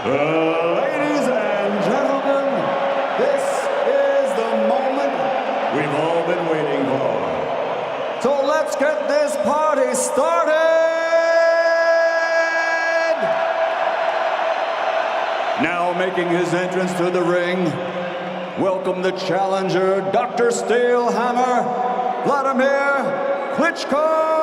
Ladies and gentlemen, this is the moment we've all been waiting for. So let's get this party started! Now making his entrance to the ring, welcome the challenger, Dr. Steelhammer, Wladimir Klitschko!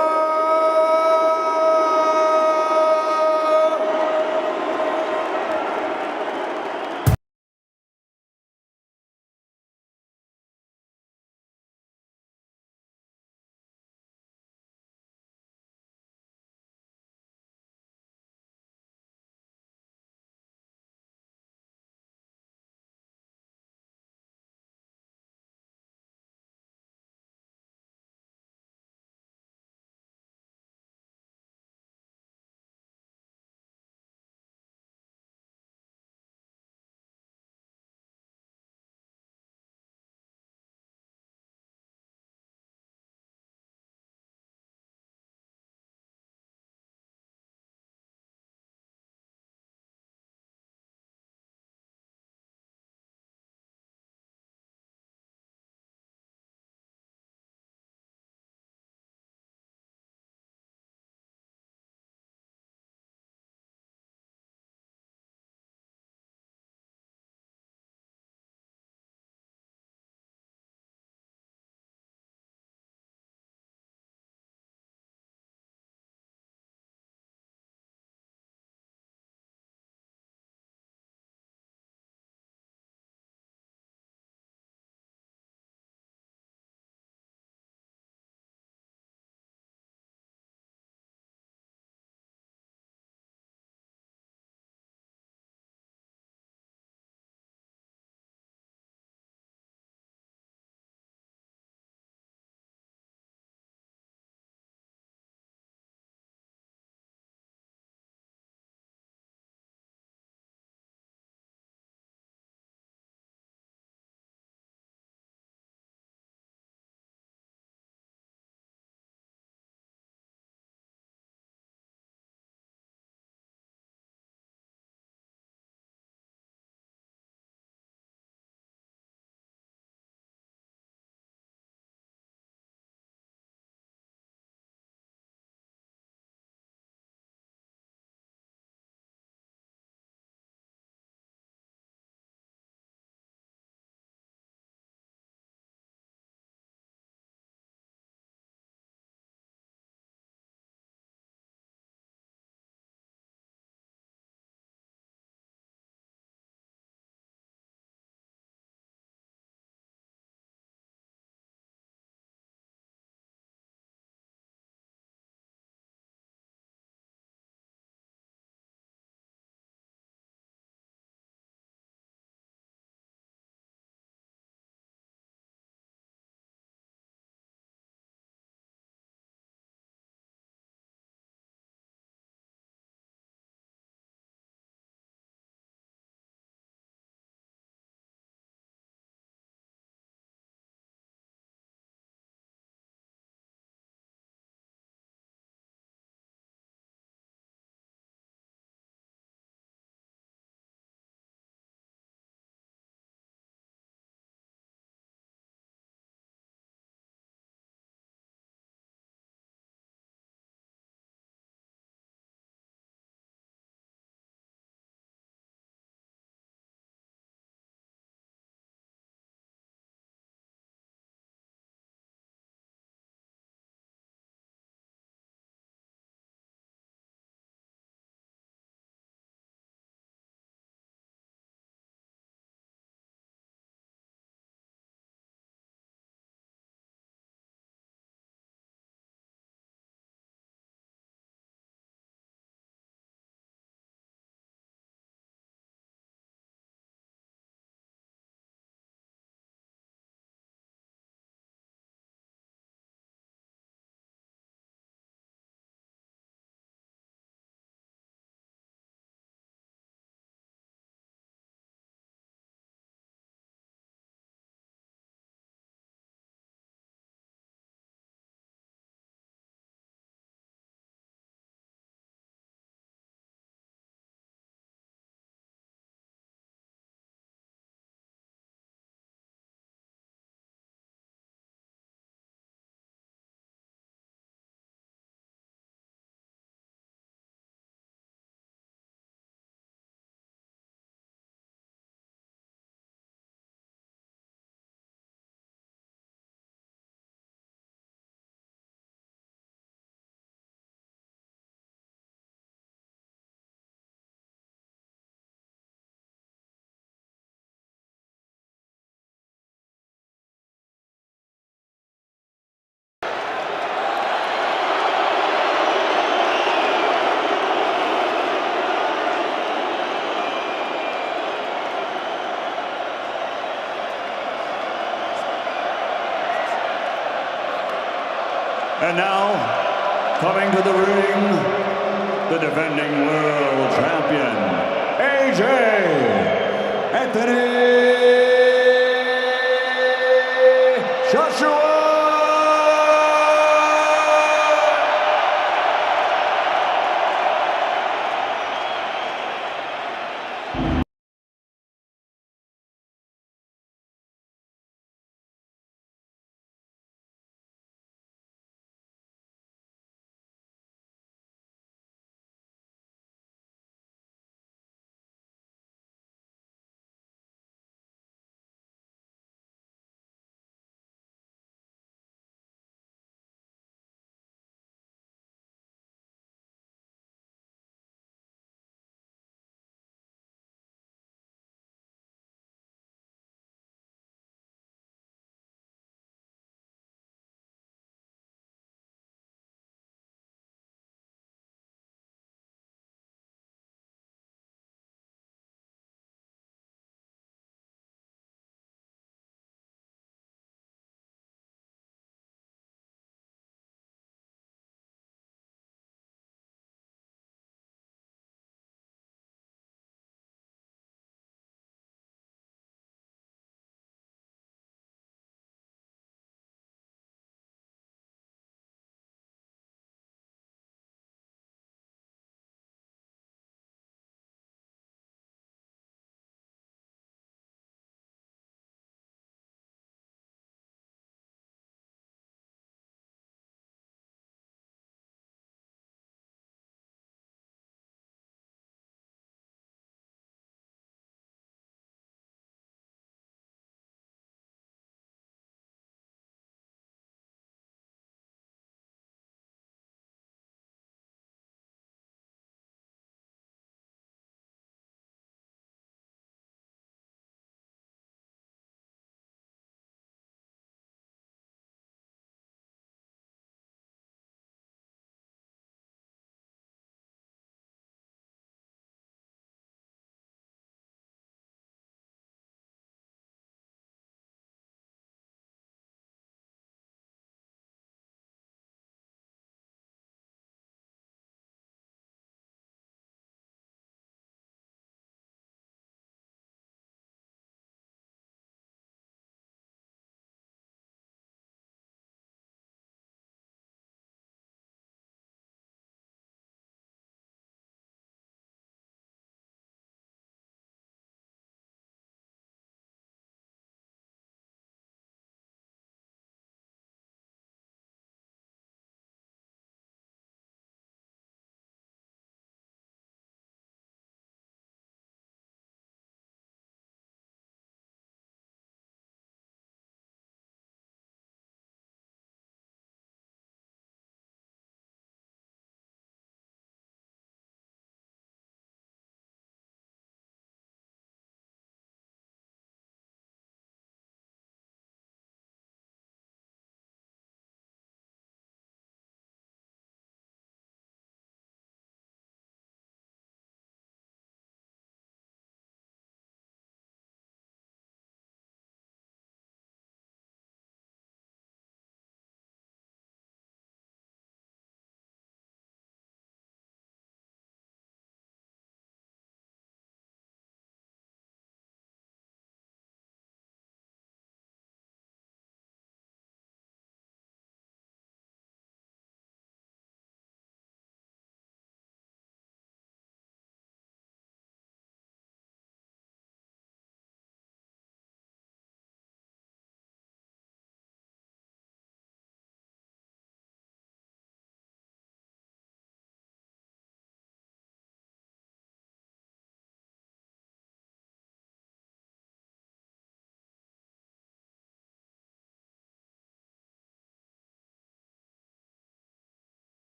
And now, coming to the ring, the defending world champion, AJ Anthony Joshua.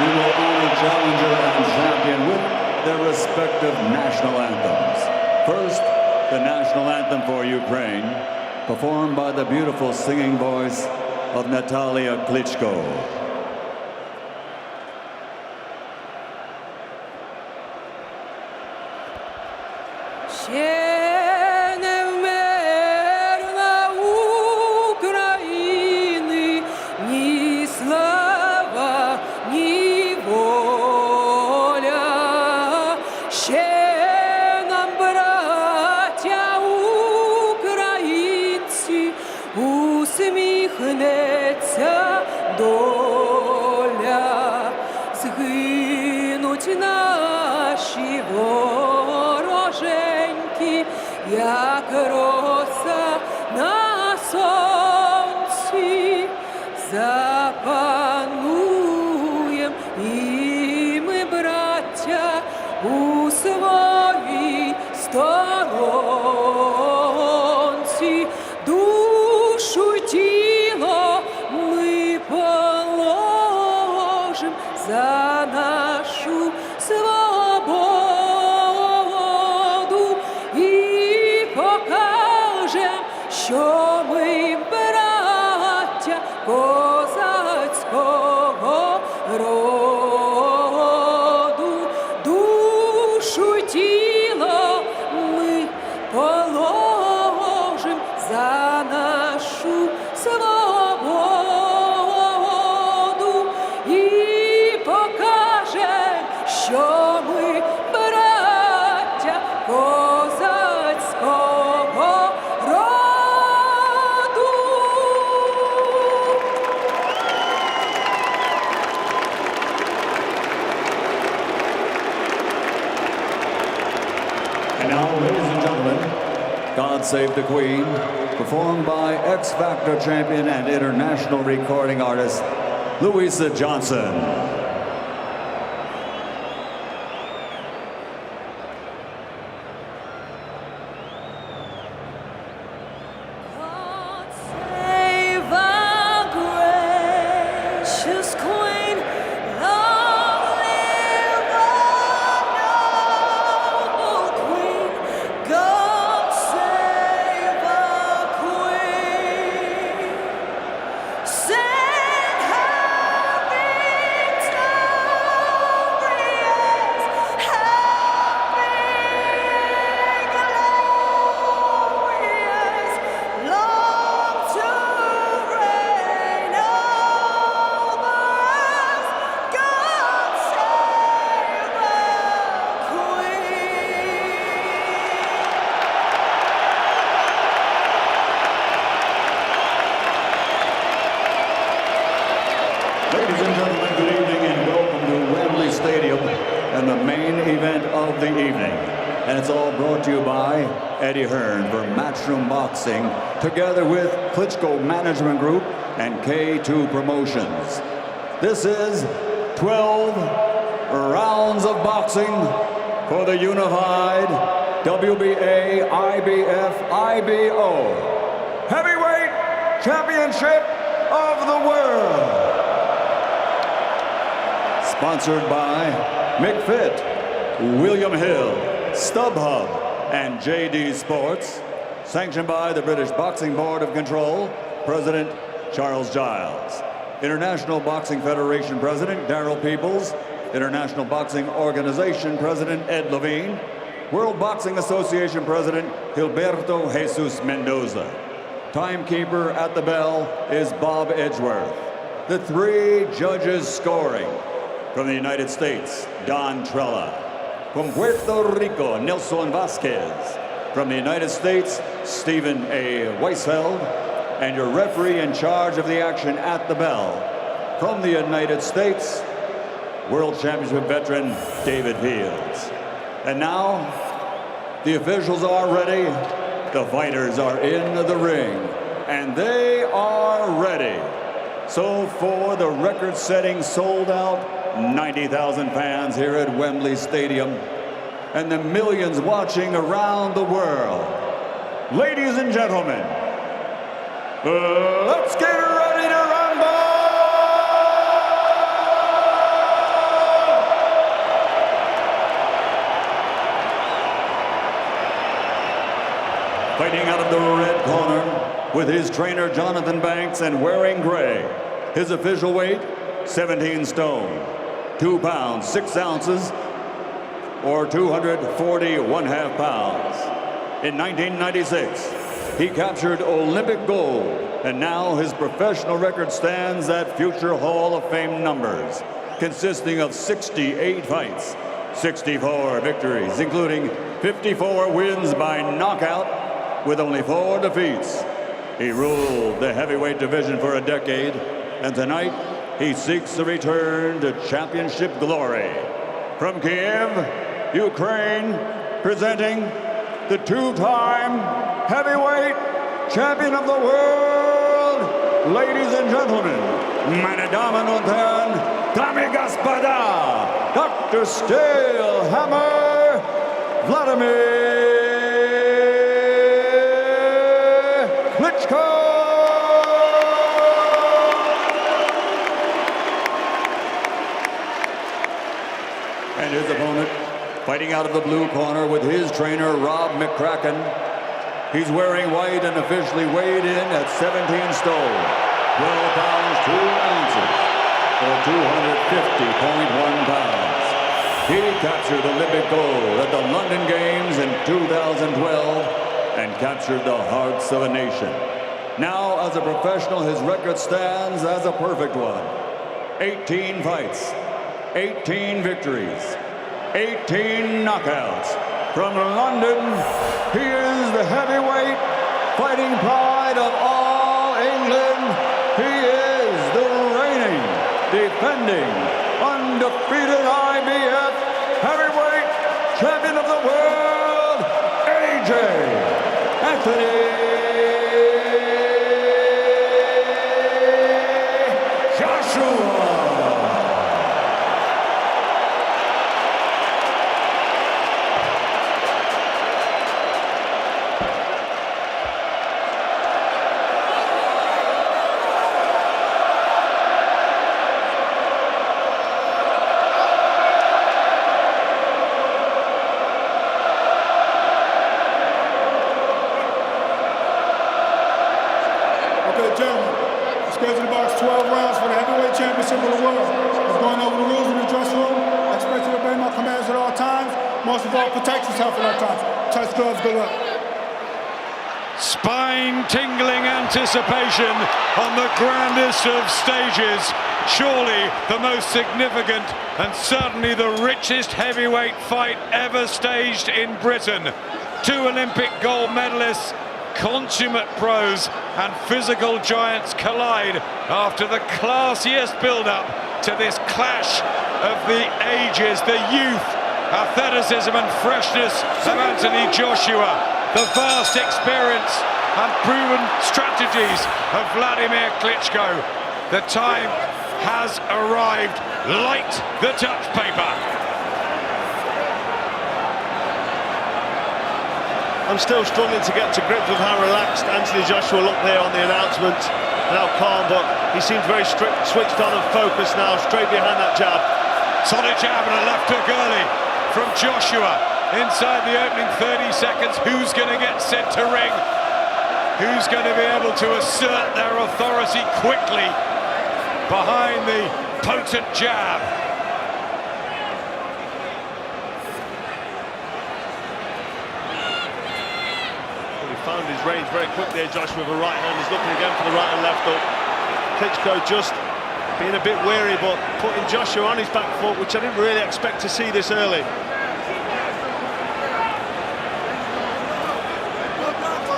we will honor challenger and champion with their respective national anthems. First, the national anthem for Ukraine, performed by the beautiful singing voice of Віталія Кличко. Ще не вмерла України ні слава, ні воля. Ще нам, браття українці, усміхнеться доля. Згинуть наші вороженьки, як роса на сонці. Запануєм і ми, браття, у своїй сторонці. Душу й тіло ми положим за нашу свободу і покажем, що ми браття козацького роду. Душу й тіло ми положим за нашу свободу і покажем, що ми браття козацького роду. And now, ladies and gentlemen, God Save the Queen, performed by X Factor champion and international recording artist, Louisa Johnson. God save our gracious Queen, long live our noble Queen. God save our Queen, send her victorious, happy, glorious, long to reign over us. God save our Queen. Ladies and gentlemen, good evening and welcome to Wembley Stadium and the main event of the evening. And it's all brought to you by Eddie Hearn for Matchroom Boxing, together with Klitschko Management Group and K2 Promotions. This is 12 rounds of boxing for the unified WBA, IBF, IBO Heavyweight Championship of the World. Sponsored by McFit, William Hill, StubHub, and JD Sports. Sanctioned by the British Boxing Board of Control, President Charles Giles. International Boxing Federation President Darryl Peoples. International Boxing Organization President Ed Levine. World Boxing Association President Gilberto Jesus Mendoza. Timekeeper at the bell is Bob Edgeworth. The three judges scoring: from the United States, Don Trella; from Puerto Rico, Nelson Vasquez; from the United States, Stephen A. Weisfeld; and your referee in charge of the action at the bell, from the United States, World Championship veteran David Fields. And now, the officials are ready, the fighters are in the ring, and they are ready. So for the record-setting, sold-out 90,000 fans here at Wembley Stadium and the millions watching around the world, ladies and gentlemen, let's get ready to rumble! Fighting out of the red corner with his trainer Jonathan Banks and wearing gray. His official weight, 17 stone, 2 pounds, 6 ounces, or 240.5 pounds. In 1996, he captured Olympic gold, and now his professional record stands at future Hall of Fame numbers, consisting of 68 fights, 64 victories, including 54 wins by knockout with only 4 defeats. He ruled the heavyweight division for a decade, and tonight he seeks a return to championship glory. From Kiev, Ukraine, presenting the 2-time heavyweight champion of the world, ladies and gentlemen, meine Damen und Herren, Dami Gospoda, Dr. Stalehammer, Wladimir Klitschko. And his opponent, fighting out of the blue corner with his trainer, Rob McCracken. He's wearing white and officially weighed in at 17 stone, 12 pounds, 2 ounces, or 250.1 pounds. He captured Olympic gold at the London Games in 2012 and captured the hearts of a nation. Now, as a professional, his record stands as a perfect one. 18 fights, 18 victories, 18 knockouts. From London, he is the heavyweight fighting pride of all England. He is the reigning, defending, undefeated IBF heavyweight champion of the world, AJ Anthony Joshua. Gentlemen, the schedule box 12 rounds for the heavyweight championship of the world. I'm going over the rules in the dressing room. I expect you to obey my commands at all times. Most of all, protect yourself at all times. Touch gloves, good luck. Spine-tingling anticipation on the grandest of stages. Surely the most significant and certainly the richest heavyweight fight ever staged in Britain. 2 Olympic gold medalists, consummate pros and physical giants collide after the classiest build-up to this clash of the ages, the youth, athleticism and freshness of Anthony Joshua, the vast experience and proven strategies of Wladimir Klitschko. The time has arrived. Light the touch paper. I'm still struggling to get to grips with how relaxed Anthony Joshua looked there on the announcement, and how calm, but he seems very switched on and focused now, straight behind that jab. Solid jab and a left hook early from Joshua. Inside the opening 30 seconds, who's going to get sent to ring? Who's going to be able to assert their authority quickly behind the potent jab? Found his range very quickly there, Joshua, with a right hand. He's looking again for the right and left hook. Klitschko just being a bit wary, but putting Joshua on his back foot, which I didn't really expect to see this early.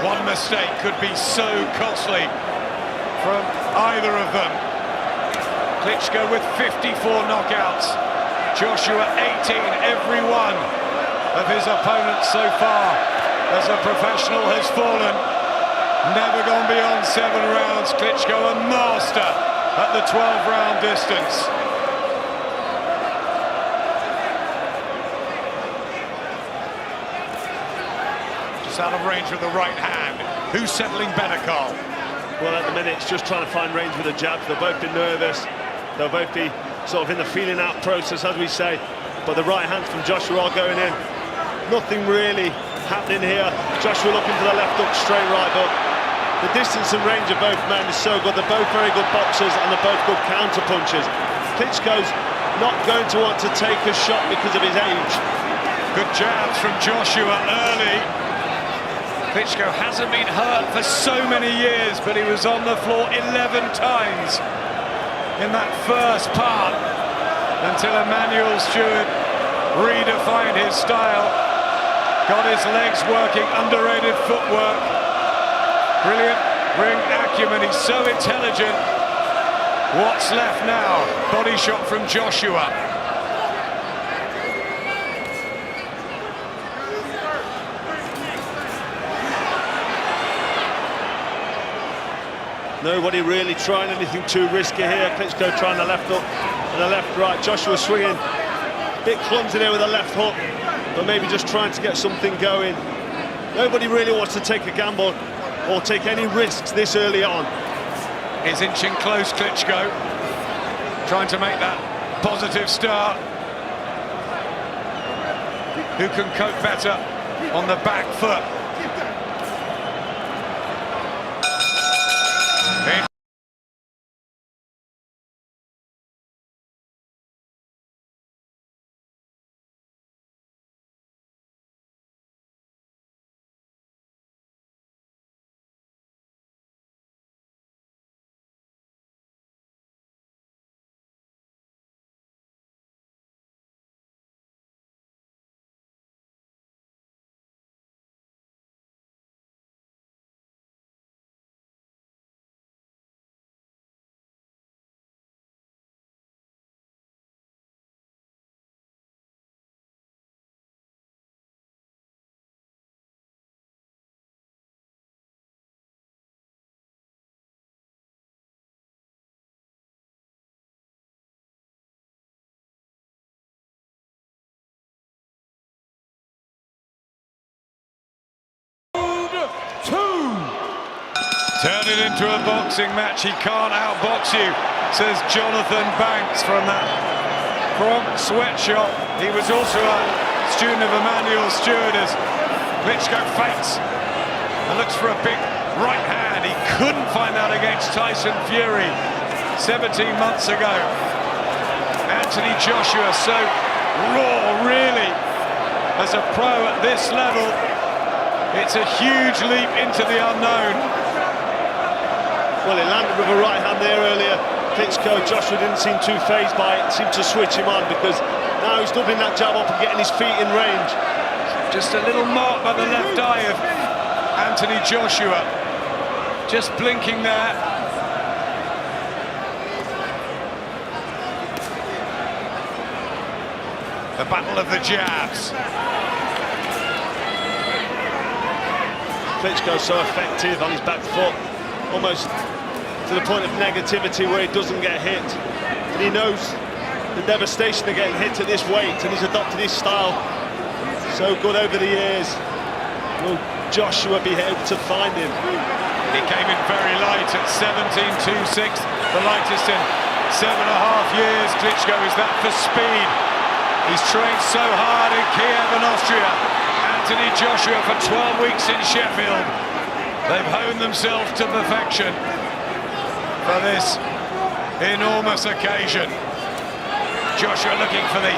One mistake could be so costly from either of them. Klitschko with 54 knockouts. Joshua 18, every one of his opponents so far as a professional has fallen. Never gone beyond 7 rounds. Klitschko a master at the 12-round distance. Just out of range with the right hand. Who's settling better, Carl? Well, at the minute, it's just trying to find range with the jabs. They'll both be nervous. They'll both be sort of in the feeling out process, as we say. But the right hands from Joshua are going in. Nothing really happening here. Joshua looking for the left hook, straight right hook. The distance and range of both men is so good. They're both very good boxers and they're both good counter punchers. Klitschko's not going to want to take a shot because of his age. Good jabs from Joshua early. Klitschko hasn't been hurt for so many years, but he was on the floor 11 times in that first part until Emmanuel Stewart redefined his style, got his legs working, underrated footwork, brilliant ring acumen, he's so intelligent. What's left now? Body shot from Joshua. Nobody really trying anything too risky here. Klitschko trying the left hook and the left right. Joshua swinging a bit clumsy there with the left hook, but maybe just trying to get something going. Nobody really wants to take a gamble or take any risks this early on. He's inching close, Klitschko, trying to make that positive start. Who can cope better on the back foot? Turn it into a boxing match. He can't outbox you, says Jonathan Banks from that prompt sweatshop. He was also a student of Emmanuel Stewart as Klitschko feints and looks for a big right hand. He couldn't find that against Tyson Fury 17 months ago. Anthony Joshua so raw, really, as a pro at this level. It's a huge leap into the unknown. Well, he landed with a right hand there earlier. Klitschko, Joshua didn't seem too fazed by it, seemed to switch him on because now he's doubling that jab up and getting his feet in range. Just a little mark by the left eye of Anthony Joshua. Just blinking there. The battle of the jabs. Klitschko so effective on his back foot, almost to the point of negativity where he doesn't get hit. And he knows the devastation of getting hit at this weight, and he's adopted his style so good over the years. Will Joshua be able to find him? He came in very light at 17.26, the lightest in 7.5 years. Klitschko is that for speed. He's trained so hard in Kiev and Austria. Anthony Joshua for 12 weeks in Sheffield. They've honed themselves to perfection for this enormous occasion. Joshua looking for the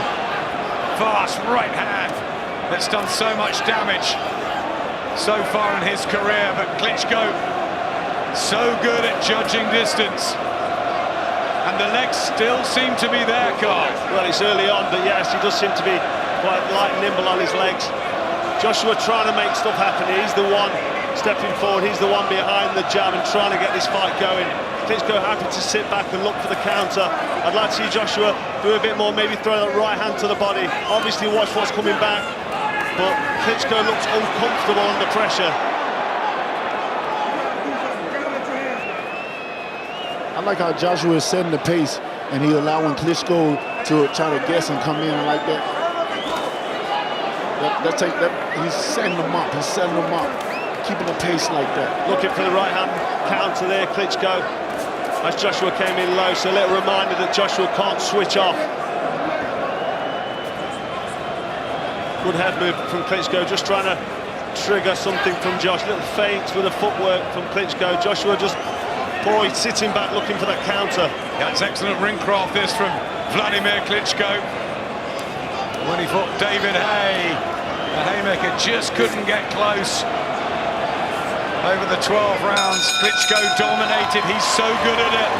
fast right hand that's done so much damage so far in his career, but Klitschko so good at judging distance. And the legs still seem to be there, Carl. Well, it's early on, but yes, he does seem to be quite light and nimble on his legs. Joshua trying to make stuff happen. He's the one stepping forward, he's the one behind the jab and trying to get this fight going. Klitschko happy to sit back and look for the counter. I'd like to see Joshua do a bit more, maybe throw that right hand to the body. Obviously watch what's coming back, but Klitschko looks uncomfortable under pressure. I like how Joshua is setting the pace and he's allowing Klitschko to try to guess and come in like that. He's setting them up, keeping the pace like that. Looking for the right hand counter there, Klitschko, as Joshua came in low, so a little reminder that Joshua can't switch off. Good head move from Klitschko, just trying to trigger something from Josh. Little feints with the footwork from Klitschko. Joshua just sitting back looking for that counter. That's excellent ring craft this from Wladimir Klitschko. When he fought David Hay, the haymaker just couldn't get close. Over the 12 rounds, Klitschko dominated. He's so good at it.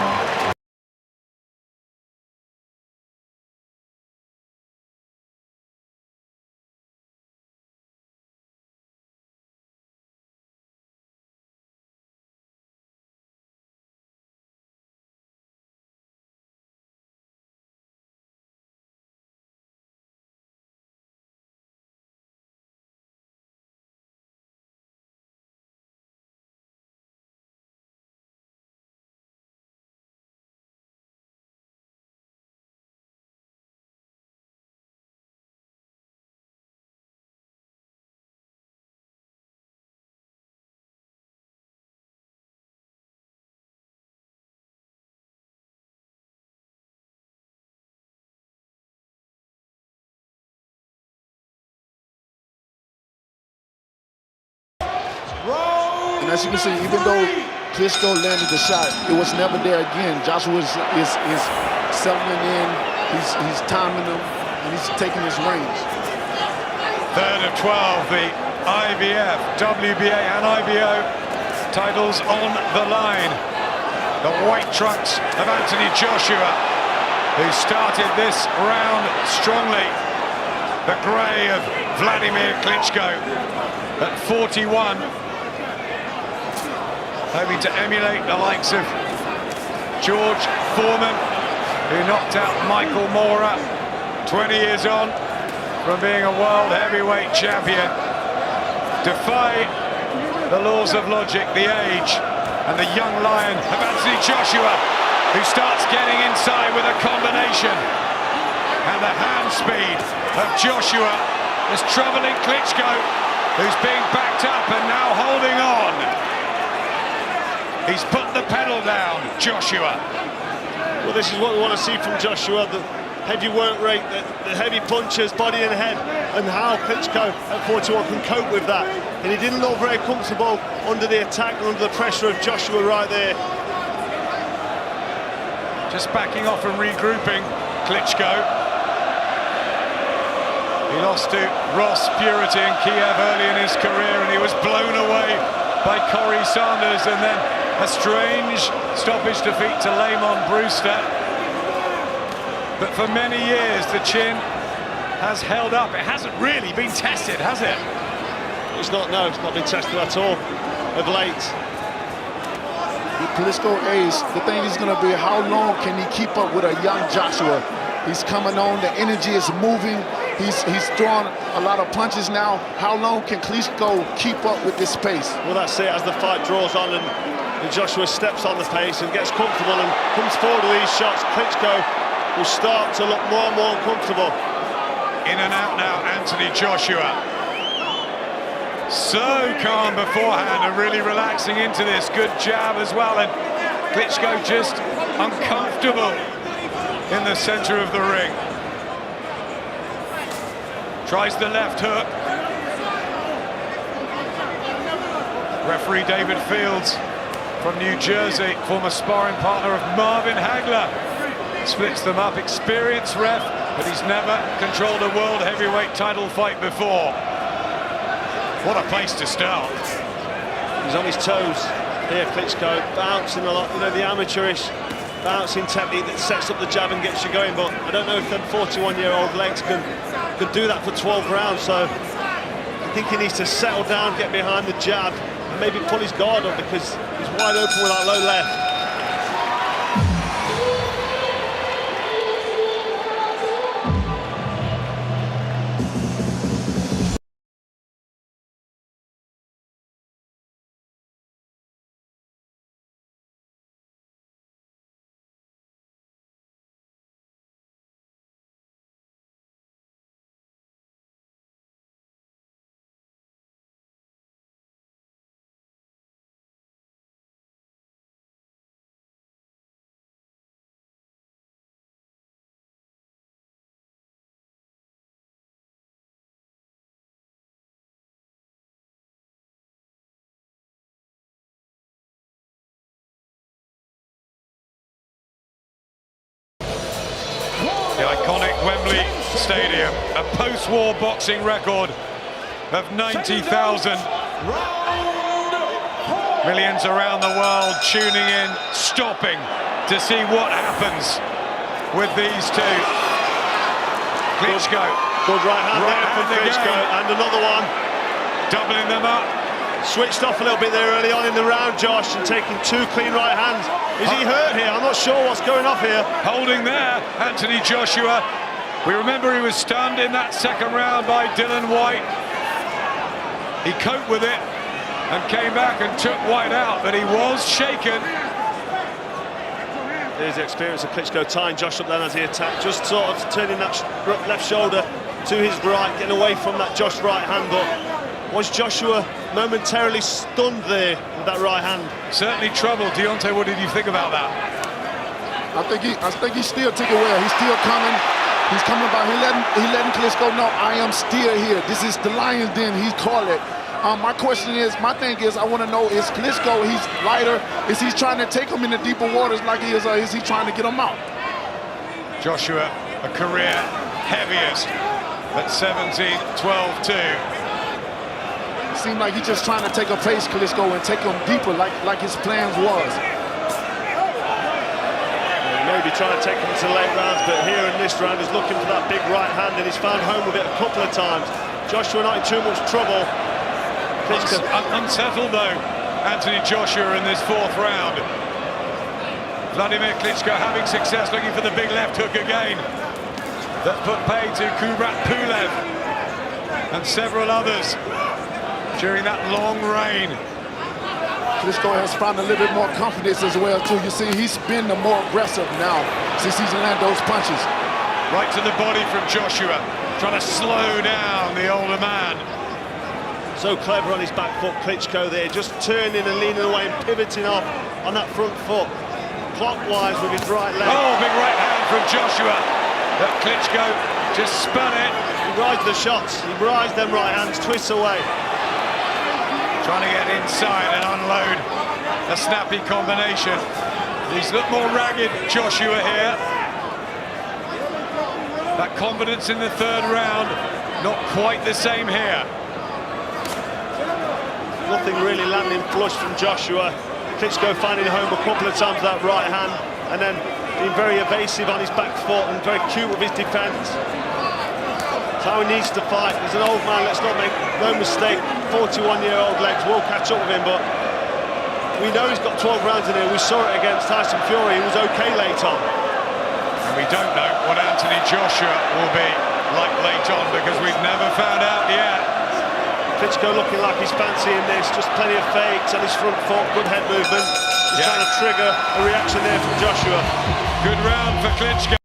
And as you can see, even though Klitschko landed the shot, it was never there again. Joshua is settling in, he's timing them, and he's taking his range. Third of 12, the IBF, WBA and IBO titles on the line. The white trunks of Anthony Joshua, who started this round strongly. The grey of Wladimir Klitschko at 41. Hoping to emulate the likes of George Foreman, who knocked out Michael Moorer 20 years on from being a world heavyweight champion. Defy the laws of logic, the age, and the young lion of Anthony Joshua, who starts getting inside with a combination. And the hand speed of Joshua is troubling Klitschko, who's being backed up and now holding on. He's put the pedal down, Joshua. Well, this is what we want to see from Joshua, the heavy work rate, the heavy punches, body and head, and how Klitschko at 41 can cope with that. And he didn't look very comfortable under the attack and under the pressure of Joshua right there. Just backing off and regrouping, Klitschko. He lost to Ross Purity in Kiev early in his career, and he was blown away by Corey Sanders, and then a strange stoppage defeat to Lamont Brewster. But for many years, the chin has held up. It hasn't really been tested, has it? It's not been tested at all of late. With Klitschko age, the thing is going to be how long can he keep up with a young Joshua? He's coming on, the energy is moving. He's throwing a lot of punches now. How long can Klitschko keep up with this pace? Well, that's it. As the fight draws on and Joshua steps on the pace and gets comfortable and comes forward with these shots, Klitschko will start to look more and more uncomfortable. In and out now, Anthony Joshua. So calm beforehand and really relaxing into this. Good jab as well, and Klitschko just uncomfortable in the center of the ring. Tries the left hook. Referee David Fields from New Jersey, former sparring partner of Marvin Hagler, splits them up. Experienced ref, but he's never controlled a world heavyweight title fight before. What a place to start. He's on his toes here, Klitschko, bouncing a lot, you know, the amateurish bouncing technique that sets up the jab and gets you going, but I don't know if them 41-year-old legs can do that for 12 rounds, so I think he needs to settle down, get behind the jab, and maybe pull his guard up because he's wide open with that low left. The iconic Wembley Stadium, a post-war boxing record of 90,000. Millions around the world tuning in, stopping to see what happens with these two. Klitschko. Good right hand there from Klitschko, and another one. Doubling them up. Switched off a little bit there early on in the round, Josh, and taking two clean right hands. Is he hurt here? I'm not sure what's going off here. Holding there, Anthony Joshua. We remember he was stunned in that second round by Dylan White. He coped with it and came back and took White out, but he was shaken. There's the experience of Klitschko tying Josh up then as he attacked, just sort of turning that left shoulder to his right, getting away from that Josh right hand. But was Joshua momentarily stunned there with that right hand? Certainly troubled. Deontay, what did you think about that? I think he still took it well. He's still coming. He's coming by. He letting Klitschko know I am still here. This is the lion's den. He called it. My thing is, I want to know, is Klitschko, he's lighter, is he trying to take him into deeper waters like he is, or is he trying to get him out? Joshua, a career heaviest at 17, 12-2. It seemed like he's just trying to take a pace, Klitschko, and take him deeper like his plans was. Maybe trying to take him into late rounds, but here in this round he's looking for that big right hand, and he's found home with it a couple of times. Joshua not in too much trouble. Unsettled though, Anthony Joshua in this fourth round. Wladimir Klitschko having success, looking for the big left hook again. That put pay to Kubrat Pulev and several others during that long reign. Klitschko has found a little bit more confidence as well too. You see, he's been more aggressive now since he's landed those punches. Right to the body from Joshua, trying to slow down the older man. So clever on his back foot, Klitschko there, just turning and leaning away and pivoting off on that front foot, clockwise with his right leg. Oh, big right hand from Joshua. But Klitschko just spun it. He rides the shots, he rides them right hands, twists away. Trying to get inside and unload a snappy combination. He's looked more ragged, Joshua here. That confidence in the third round, not quite the same here. Nothing really landing flush from Joshua. Klitschko finding home a couple of times with that right hand, and then being very evasive on his back foot and very cute with his defence. That's how he needs to fight. He's an old man, let's not make no mistake. 41-year-old legs will catch up with him, but we know he's got 12 rounds in here. We saw it against Tyson Fury. He was okay late on. And we don't know what Anthony Joshua will be like late on, because we've never found out yet. Klitschko looking like he's fancying this, just plenty of fakes on his front foot, good head movement, just trying to trigger a reaction there from Joshua. Good round for Klitschko.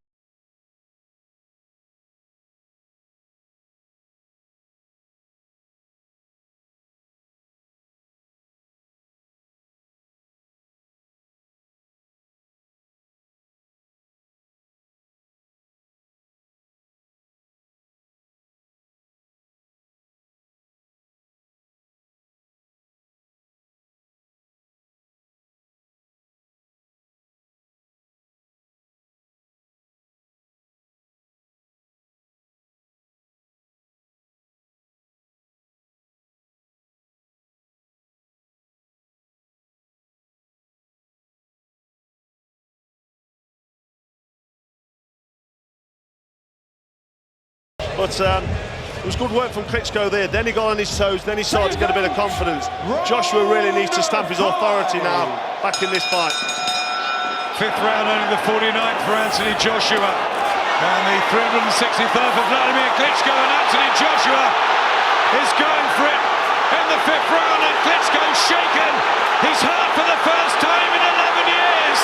But it was good work from Klitschko there. Then he got on his toes, then he started to get a bit of confidence. Joshua really needs to stamp his authority now back in this fight. Fifth round, only the 49th for Anthony Joshua. And the 363rd for Wladimir Klitschko, and Anthony Joshua is going for it in the fifth round, and Klitschko's shaken. He's hurt for the first time in 11 years.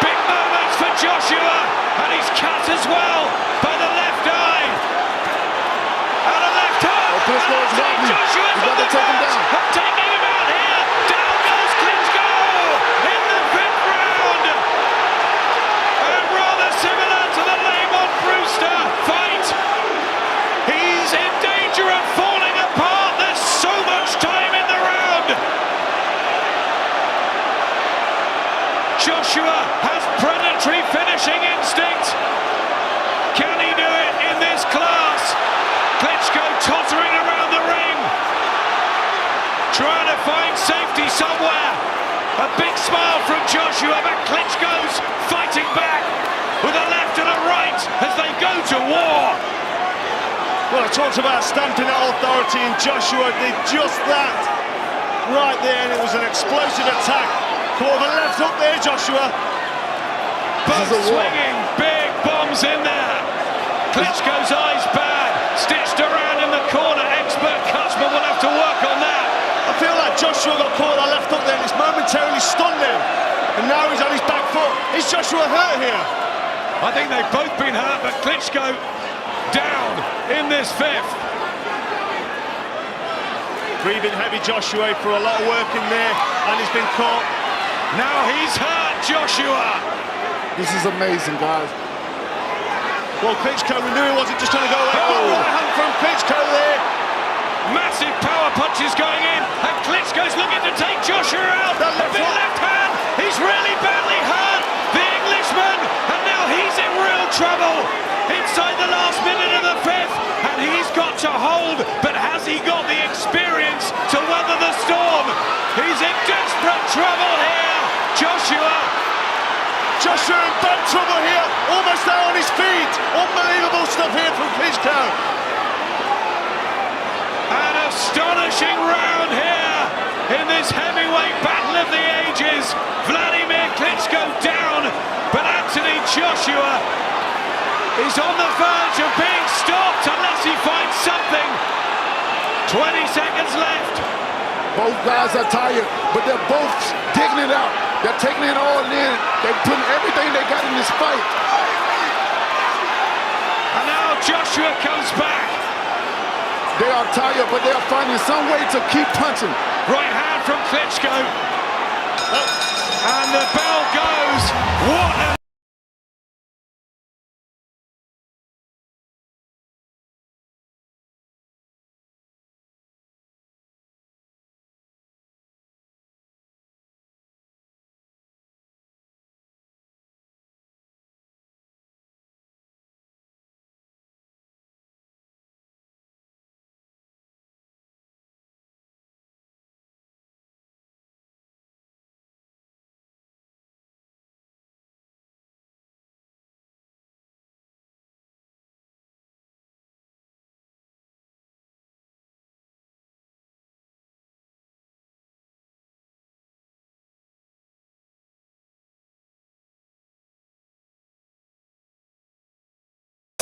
Big moments for Joshua, and he's cut as well by the left eye. And a left hook. Klitschko is wobbly. Joshua's He's got to take him down. Taking him out here. Down goes Klitschko in the fifth round. And rather similar to the Lamont Brewster fight, he's in danger of falling apart. There's so much time in the round. Joshua has predatory finishing instinct. somewhere. A big smile from Joshua, but Klitschko's fighting back with a left and a right as they go to war. Well, I talked about stamping out authority, and Joshua did just that right there, and it was an explosive attack. Caught the left hook there, Joshua. Both swinging big bombs in there. Klitschko's eyes bad, stitched around in the corner. Expert cutsman will have to work on that. I feel like Joshua got caught that left hook there, and it's momentarily stunned him. And now he's on his back foot. Is Joshua hurt here? I think they've both been hurt, but Klitschko down in this fifth. Breathing heavy Joshua for a lot of work in there, and he's been caught. Now he's hurt, Joshua. This is amazing, guys. Well, Klitschko, we knew he wasn't just going to go away. Oh. Right hand from Klitschko there. Massive power punches going in, and Klitschko's looking to take Joshua out. That A big left hand. He's really badly hurt, the Englishman, and now he's in real trouble inside the last minute of the fifth, and he's got to hold, but has he got the experience to weather the storm? He's in desperate trouble here, Joshua. Joshua in bad trouble here, almost out on his feet. Unbelievable stuff here from Klitschko. An astonishing round here in this heavyweight battle of the ages. Wladimir Klitschko down, but Anthony Joshua is on the verge of being stopped unless he finds something. 20 seconds left. Both guys are tired, but they're both digging it out. They're taking it all in. They're putting everything they got in this fight. And now Joshua comes back. They are tired, but they are finding some way to keep punching. Right hand from Klitschko. And the bell goes. What a...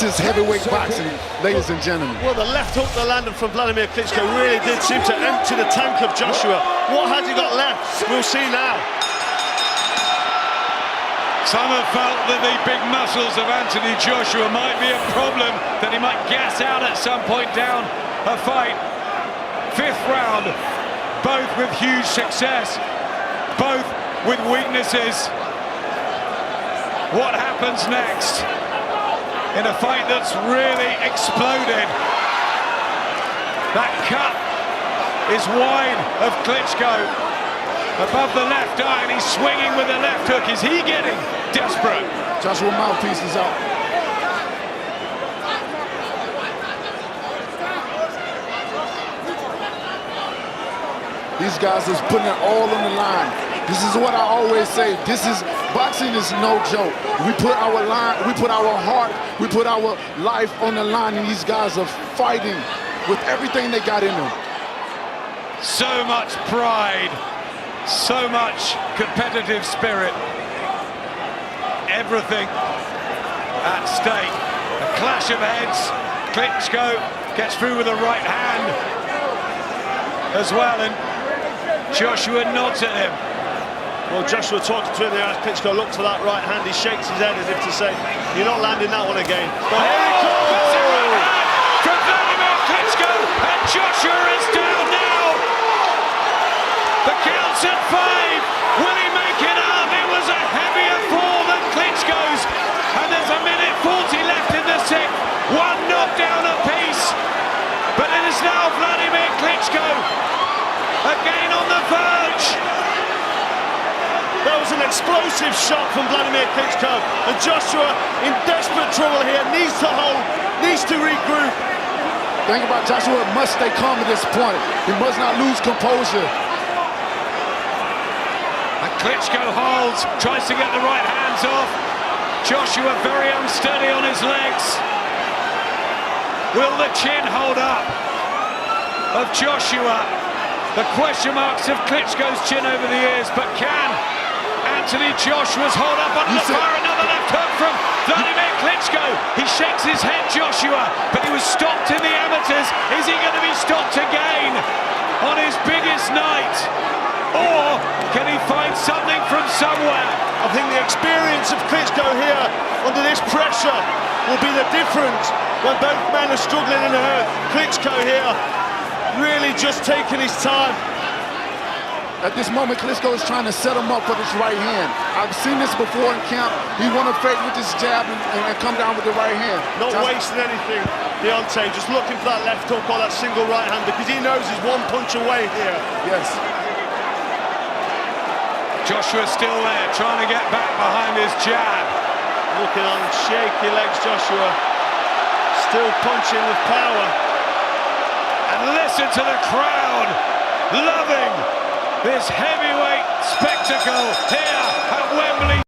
This is heavyweight boxing, ladies and gentlemen. Well, the left hook that landed from Wladimir Klitschko really did seem to empty the tank of Joshua. What has he got left? We'll see now. Some have felt that the big muscles of Anthony Joshua might be a problem, that he might gas out at some point down a fight. Fifth round, both with huge success, both with weaknesses. What happens next in a fight that's really exploded? That cut is wide of Klitschko above the left eye, and he's swinging with the left hook. Is he getting desperate? Joshua mouthpiece is out. These guys is putting it all on the line. This is what I always say. Boxing is no joke. We put our line, we put our heart, we put our life on the line, and these guys are fighting with everything they got in them. So much pride, so much competitive spirit. Everything at stake. A clash of heads. Klitschko gets through with a right hand as well, and Joshua nods at him. Well, Joshua talking to him there as Klitschko looked to that right hand. He shakes his head as if to say, you're not landing that one again. But here he comes! Massive right hand from Wladimir Klitschko, and Joshua is down now. The count's at 5. Will he make it up? It was a heavier fall than Klitschko's, and there's a minute 40 left in the sixth. One knockdown apiece, but it is now Wladimir Klitschko again on the verge. That was an explosive shot from Wladimir Klitschko, and Joshua in desperate trouble here, needs to hold, needs to regroup. Think about Joshua must stay calm at this point. He must not lose composure. Klitschko holds, tries to get the right hands off. Joshua very unsteady on his legs. Will the chin hold up of Joshua? The question marks of Klitschko's chin over the years, but can Anthony Joshua's hold up under the fire? Another left hook from Wladimir Klitschko. He shakes his head, Joshua, but he was stopped in the amateurs. Is he going to be stopped again on his biggest night? Or can he find something from somewhere? I think the experience of Klitschko here under this pressure will be the difference when both men are struggling in the hurt. Klitschko here really just taking his time. At this moment, Klitschko is trying to set him up for this right hand. I've seen this before in camp. He won a fake with his jab and come down with the right hand. Not wasting anything, Deontay, just looking for that left hook or that single right hand because he knows he's one punch away here. Yes. Joshua still there, trying to get back behind his jab. Looking on shaky legs, Joshua. Still punching with power. And listen to the crowd loving this heavyweight spectacle here at Wembley.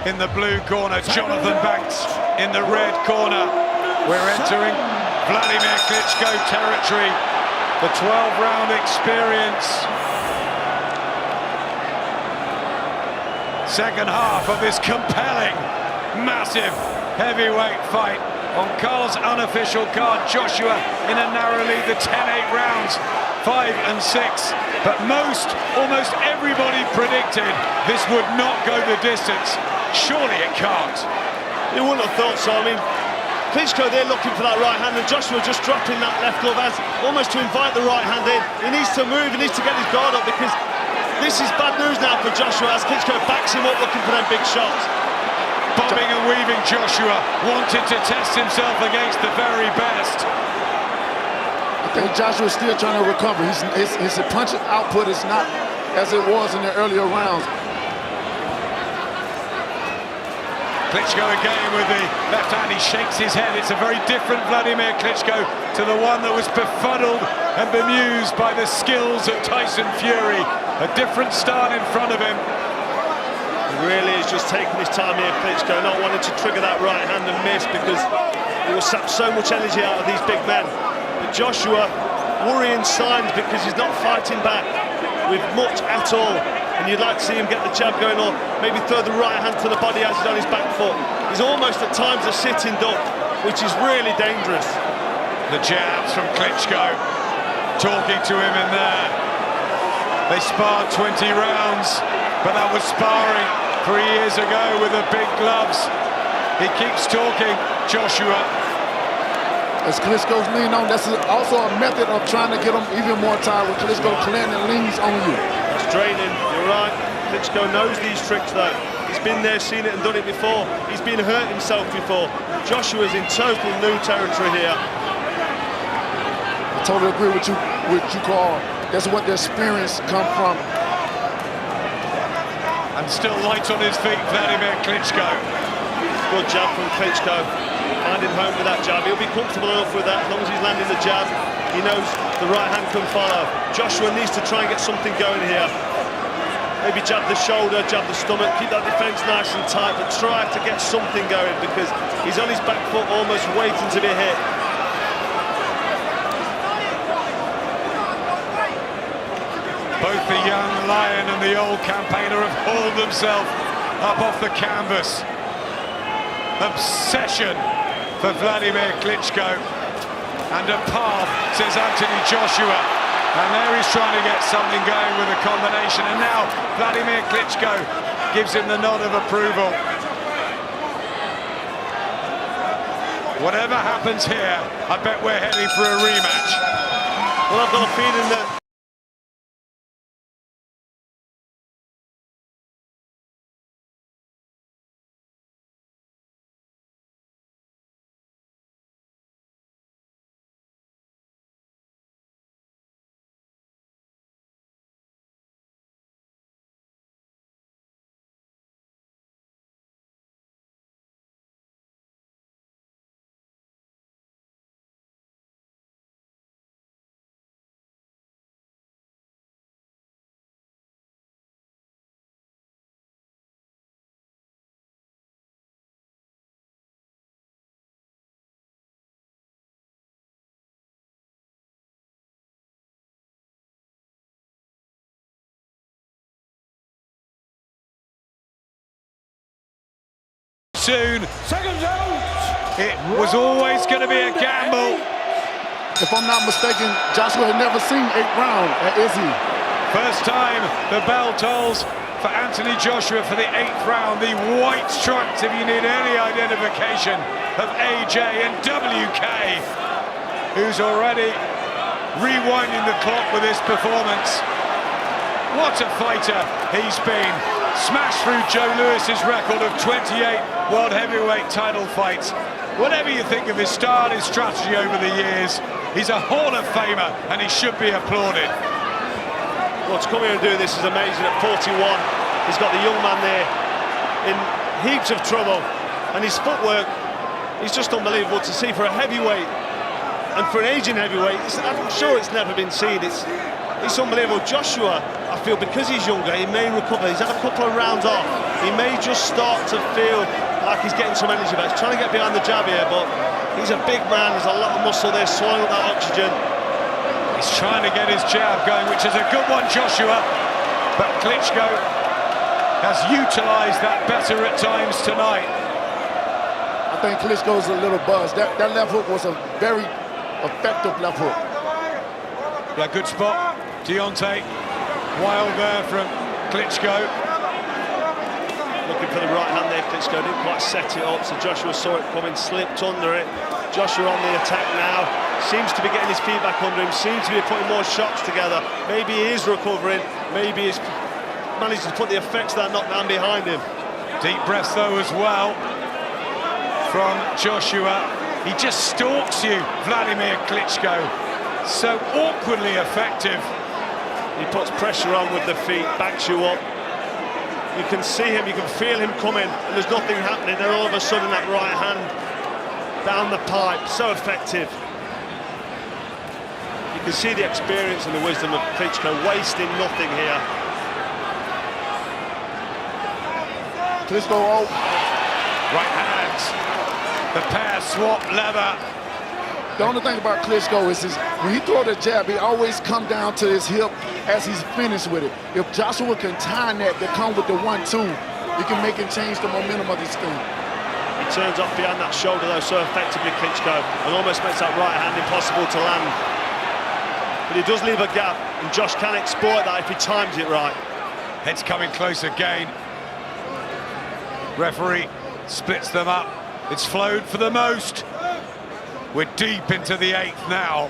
In the blue corner, Jonathan Banks in the red corner. We're entering Wladimir Klitschko territory. The 12-round experience. Second half of this compelling, massive heavyweight fight. On Carl's unofficial card, Joshua in a narrow lead, the 10-8 rounds, 5 and 6. But almost everybody predicted this would not go the distance. Surely it can't. You wouldn't have thought so. I mean, Klitschko there looking for that right hand and Joshua just dropping that left glove as almost to invite the right hand in. He needs to move, he needs to get his guard up because this is bad news now for Joshua as Klitschko backs him up looking for them big shots. Bobbing and weaving Joshua, wanted to test himself against the very best. I think Joshua's still trying to recover. His punch output is not as it was in the earlier rounds. Klitschko again with the left hand, he shakes his head. It's a very different Wladimir Klitschko to the one that was befuddled and bemused by the skills of Tyson Fury. A different start in front of him. He really is just taking his time here, Klitschko, not wanting to trigger that right hand and miss because he will sap so much energy out of these big men. But Joshua worrying signs because he's not fighting back with much at all. And you'd like to see him get the jab going on, maybe throw the right hand to the body as he's on his back foot. He's almost at times a sitting duck, which is really dangerous. The jabs from Klitschko, talking to him in there. They sparred 20 rounds, but that was sparring 3 years ago with the big gloves. He keeps talking, Joshua. As Klitschko's leaning on, that's also a method of trying to get him even more tired when Klitschko clean and leans on you. It's draining, you're right. Klitschko knows these tricks though. He's been there, seen it and done it before. He's been hurt himself before. Joshua's in total new territory here. I totally agree with you, Carl. That's what the experience come from. And still light on his feet, Wladimir Klitschko. Good jab from Klitschko. Finding home with that jab. He'll be comfortable enough with that as long as he's landing the jab. He knows the right hand can follow. Joshua needs to try and get something going here. Maybe jab the shoulder, jab the stomach, keep that defense nice and tight, but try to get something going because he's on his back foot almost waiting to be hit. Both the young lion and the old campaigner have hauled themselves up off the canvas. Obsession for Wladimir Klitschko. and a path, says Anthony Joshua. And there he's trying to get something going with a combination. And now Wladimir Klitschko gives him the nod of approval. Whatever happens here, I bet we're heading for a rematch. Well, I've got a feeling that soon. It was always going to be a gamble. If I'm not mistaken, Joshua had never seen 8th round at Izzy. First time the bell tolls for Anthony Joshua for the 8th round. The white stripes, if you need any identification of AJ, and WK, who's already rewinding the clock with his performance. What a fighter he's been. Smashed through Joe Lewis's record of 28 world heavyweight title fights. Whatever you think of his style, his strategy over the years, he's a Hall of Famer and he should be applauded. Well, to come here and do this is amazing. At 41, he's got the young man there in heaps of trouble, and his footwork is just unbelievable to see for a heavyweight, and for an aging heavyweight. I'm sure it's never been seen. It's unbelievable. Joshua, I feel, because he's younger, he may recover. He's had a couple of rounds off. He may just start to feel like he's getting some energy back. He's trying to get behind the jab here, but he's a big man. There's a lot of muscle there, swallowing up that oxygen. He's trying to get his jab going, which is a good one, Joshua. But Klitschko has utilised that better at times tonight. I think Klitschko's a little buzzed. That left hook was a very effective left hook. Yeah, good spot. Deontay, wild there from Klitschko. Looking for the right hand there, Klitschko didn't quite set it up, so Joshua saw it coming, slipped under it. Joshua on the attack now, seems to be getting his feet back under him, seems to be putting more shots together. Maybe he is recovering, maybe he's managed to put the effects of that knockdown behind him. Deep breath though as well from Joshua. He just stalks you, Wladimir Klitschko. So awkwardly effective. He puts pressure on with the feet, backs you up. You can see him, you can feel him coming, and there's nothing happening. Then all of a sudden that right hand down the pipe, so effective. You can see the experience and the wisdom of Klitschko, wasting nothing here. Klitschko, oh. Right hands. The pair swap leather. The only thing about Klitschko is when he throw the jab, he always come down to his hip as he's finished with it. If Joshua can time that to come with the 1-2, he can make it change the momentum of this thing. He turns off behind that shoulder though so effectively, Klitschko, and almost makes that right hand impossible to land. But he does leave a gap, and Josh can exploit that if he times it right. Head's coming close again. Referee splits them up. It's flowed for the most. We're deep into the 8th now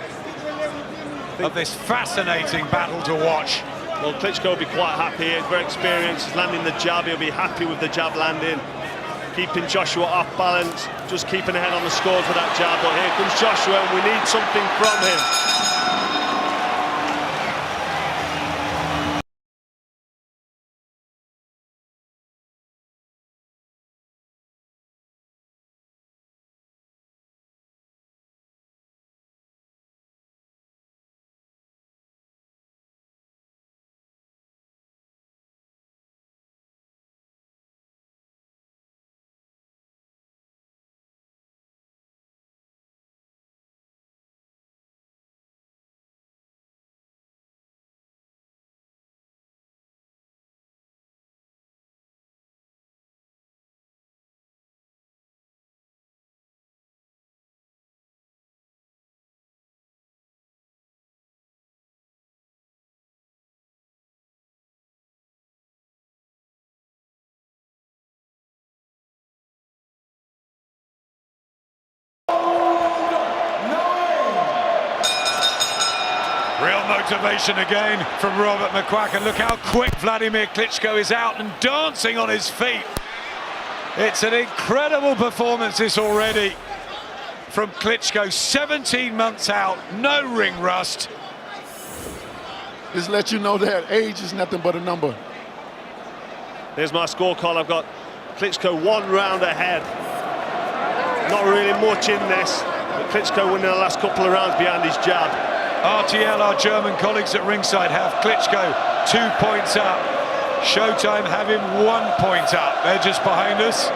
of this fascinating battle to watch. Well, Klitschko will be quite happy. He's very experienced. He's landing the jab. He'll be happy with the jab landing. Keeping Joshua off balance. Just keeping ahead on the scores with that jab. But here comes Joshua, and we need something from him. Real motivation again from Robert McQuacken. Look how quick Wladimir Klitschko is out and dancing on his feet. It's an incredible performance this already from Klitschko. 17 months out, no ring rust. Just let you know that age is nothing but a number. There's my scorecard. I've got Klitschko 1 round ahead. Not really much in this, but Klitschko winning the last couple of rounds behind his jab. RTL, our German colleagues at ringside, have Klitschko 2 points up. Showtime have him 1 point up. They're just behind us.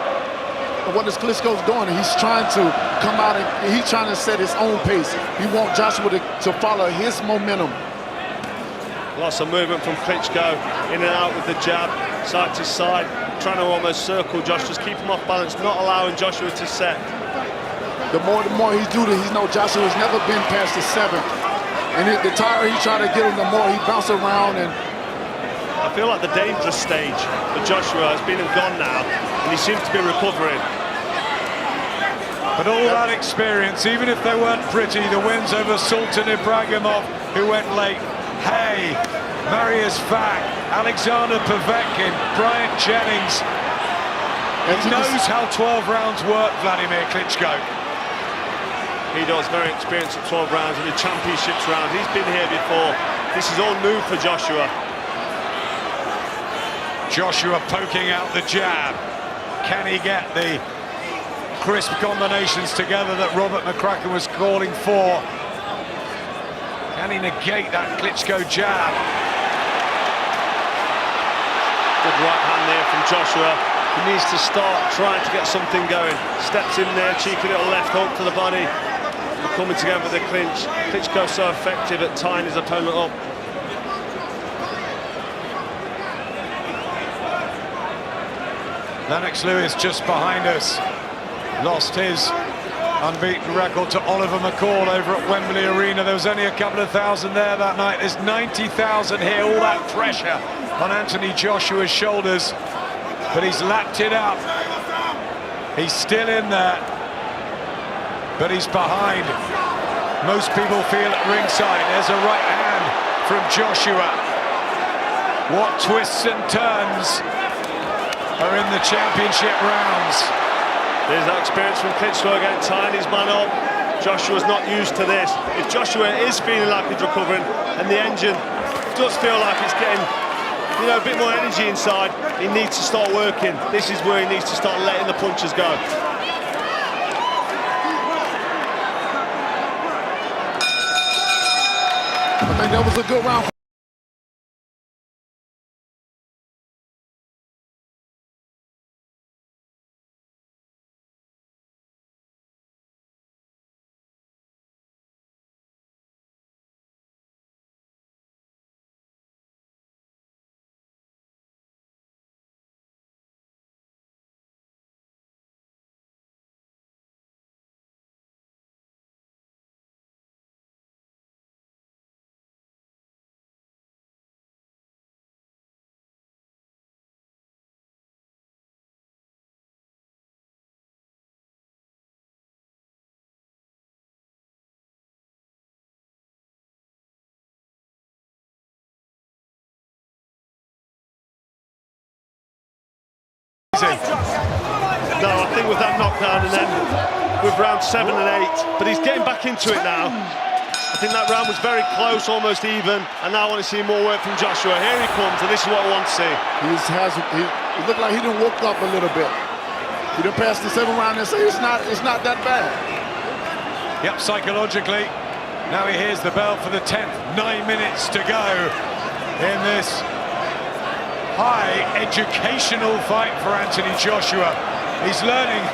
What is Klitschko's doing? He's trying to come out and he's trying to set his own pace. He wants Joshua to follow his momentum. Lots of movement from Klitschko, in and out with the jab, side to side, trying to almost circle Joshua, just keep him off balance, not allowing Joshua to set. The more he's doing it, he knows Joshua's never been past the 7th. And the tighter he's trying to get him, the more he bounces around. And I feel like the dangerous stage for Joshua has been and gone now, and he seems to be recovering. But all that experience, even if they weren't pretty, the wins over Sultan Ibragimov, who went late, Hay, Marius Fak, Alexander Povetkin, Bryant Jennings. He knows how 12 rounds work, Wladimir Klitschko. He does, very experienced at 12 rounds in the championships round. He's been here before. This is all new for Joshua. Joshua poking out the jab. Can he get the crisp combinations together that Robert McQuacken was calling for? Can he negate that Klitschko jab? Good right hand there from Joshua. He needs to start trying to get something going. Steps in there, cheeky little left hook to the body. They're coming together with the clinch. Klitschko so effective at tying his opponent up. Lennox Lewis just behind us. Lost his unbeaten record to Oliver McCall over at Wembley Arena. There was only a couple of thousand there that night. There's 90,000 here. All that pressure on Anthony Joshua's shoulders. But he's lapped it up. He's still in there. But he's behind. Most people feel at ringside. There's a right hand from Joshua. What twists and turns are in the championship rounds. There's that experience from Klitschko again, tying his man up. Joshua's not used to this. If Joshua is feeling like he's recovering and the engine does feel like it's getting, you know, a bit more energy inside, he needs to start working. This is where he needs to start letting the punches go. I think that was a good round. No, I think with that knockdown and then with round 7 and 8, but he's getting back into it now. I think that round was very close, almost even, and now I want to see more work from Joshua. Here he comes, and this is what I want to see. He looked like he done woke up a little bit. He done passed the 7th round and say it's not that bad. Yep, psychologically. Now he hears the bell for the 10th. 9 minutes to go in this high educational fight for Anthony Joshua. He's learning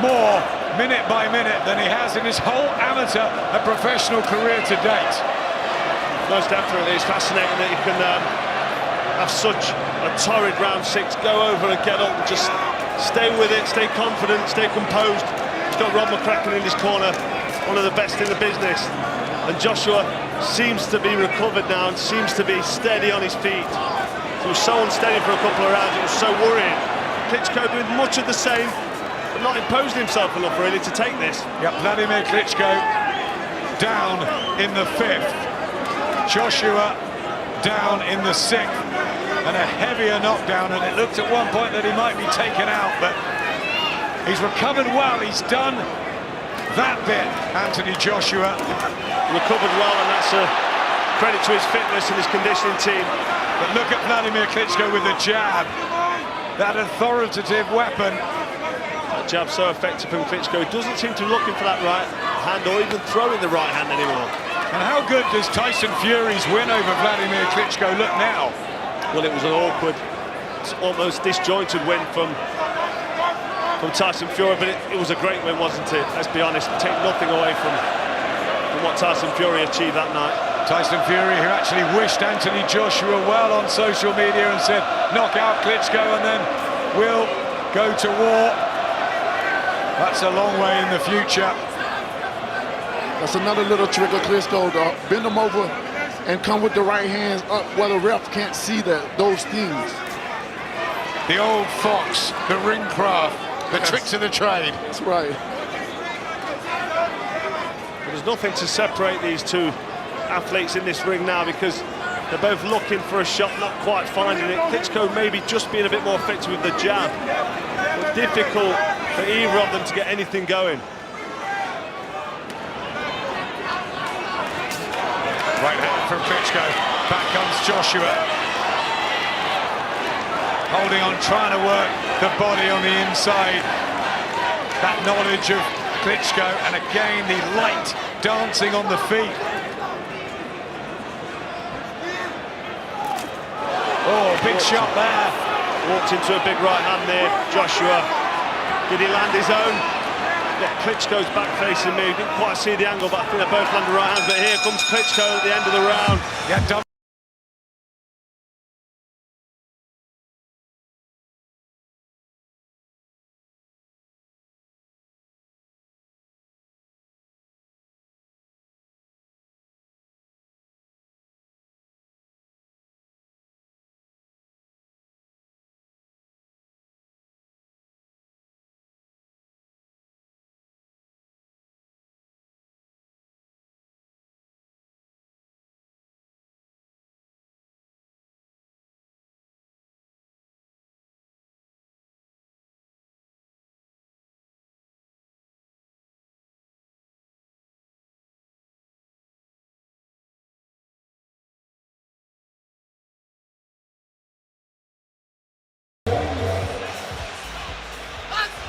more minute by minute than he has in his whole amateur and professional career to date. Most definitely, it's fascinating that you can have such a torrid round 6, go over and get up and just stay with it, stay confident, stay composed. He's got Rob McQuacken in his corner, one of the best in the business. And Joshua seems to be recovered now and seems to be steady on his feet. He was so unsteady for a couple of rounds, it was so worrying. Klitschko doing much of the same, but not imposing himself enough really to take this. Yep, Wladimir Klitschko down in the 5th. Joshua down in the 6th, and a heavier knockdown, and it looked at one point that he might be taken out, but he's recovered well. He's done that bit, Anthony Joshua. Recovered well, and that's a credit to his fitness and his conditioning team. But look at Wladimir Klitschko with the jab, that authoritative weapon. That jab so effective from Klitschko. He doesn't seem to be looking for that right hand or even throwing the right hand anymore. And how good does Tyson Fury's win over Wladimir Klitschko look now? Well, it was an awkward, almost disjointed win from Tyson Fury, but it was a great win, wasn't it? Let's be honest, take nothing away from what Tyson Fury achieved that night. Tyson Fury, who actually wished Anthony Joshua well on social media and said, knock out Klitschko and then we'll go to war. That's a long way in the future. That's another little trick of Klitschko, to bend him over and come with the right hands up where the ref can't see those things. The old fox, the ring craft, the tricks of the trade. That's right. There's nothing to separate these two athletes in this ring now, because they're both looking for a shot, not quite finding it. Klitschko maybe just being a bit more effective with the jab. But difficult for either of them to get anything going. Right hand from Klitschko. Back comes Joshua. Holding on, trying to work the body on the inside. That knowledge of Klitschko, and again the light dancing on the feet. Oh, big shot there. Walked into a big right hand there, Joshua. Did he land his own? Yeah, Klitschko's back facing me. Didn't quite see the angle, but I think they both landed right hands. But here comes Klitschko at the end of the round. Yeah,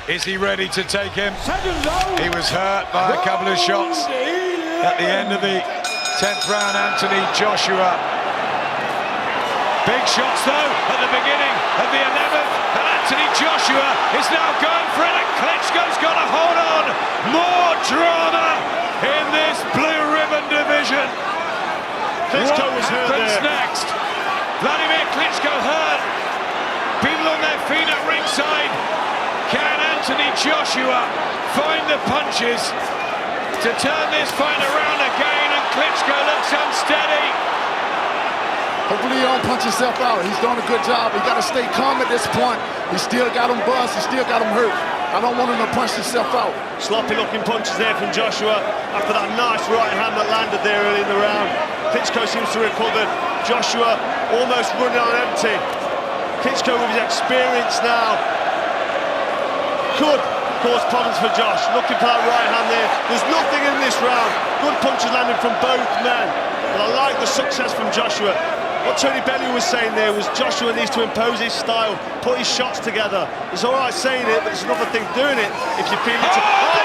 is he ready to take him? He was hurt by a couple of shots at the end of the 10th round, Anthony Joshua. Big shots though at the beginning of the 11th, and Anthony Joshua is now going for it, and Klitschko's got to hold on. More drama in this blue ribbon division. Klitschko What was hurt happens there. next? Vladimir Klitschko hurt. People on their feet at ringside. Can Anthony Joshua find the punches to turn this fight around again? And Klitschko looks unsteady. Hopefully he don't punch himself out. He's doing a good job. He got to stay calm at this point. He still got him buzzed. He still got him hurt. I don't want him to punch himself out. Sloppy looking punches there from Joshua after that nice right hand that landed there early in the round. Klitschko seems to recover. Joshua almost running on empty. Klitschko with his experience now could cause problems for Josh. Looking for that right hand there. There's nothing in this round. Good punches landing from both men. But I like the success from Joshua. What Tony Bellew was saying there was Joshua needs to impose his style, put his shots together. It's all right saying it, but it's another thing doing it if you feel it.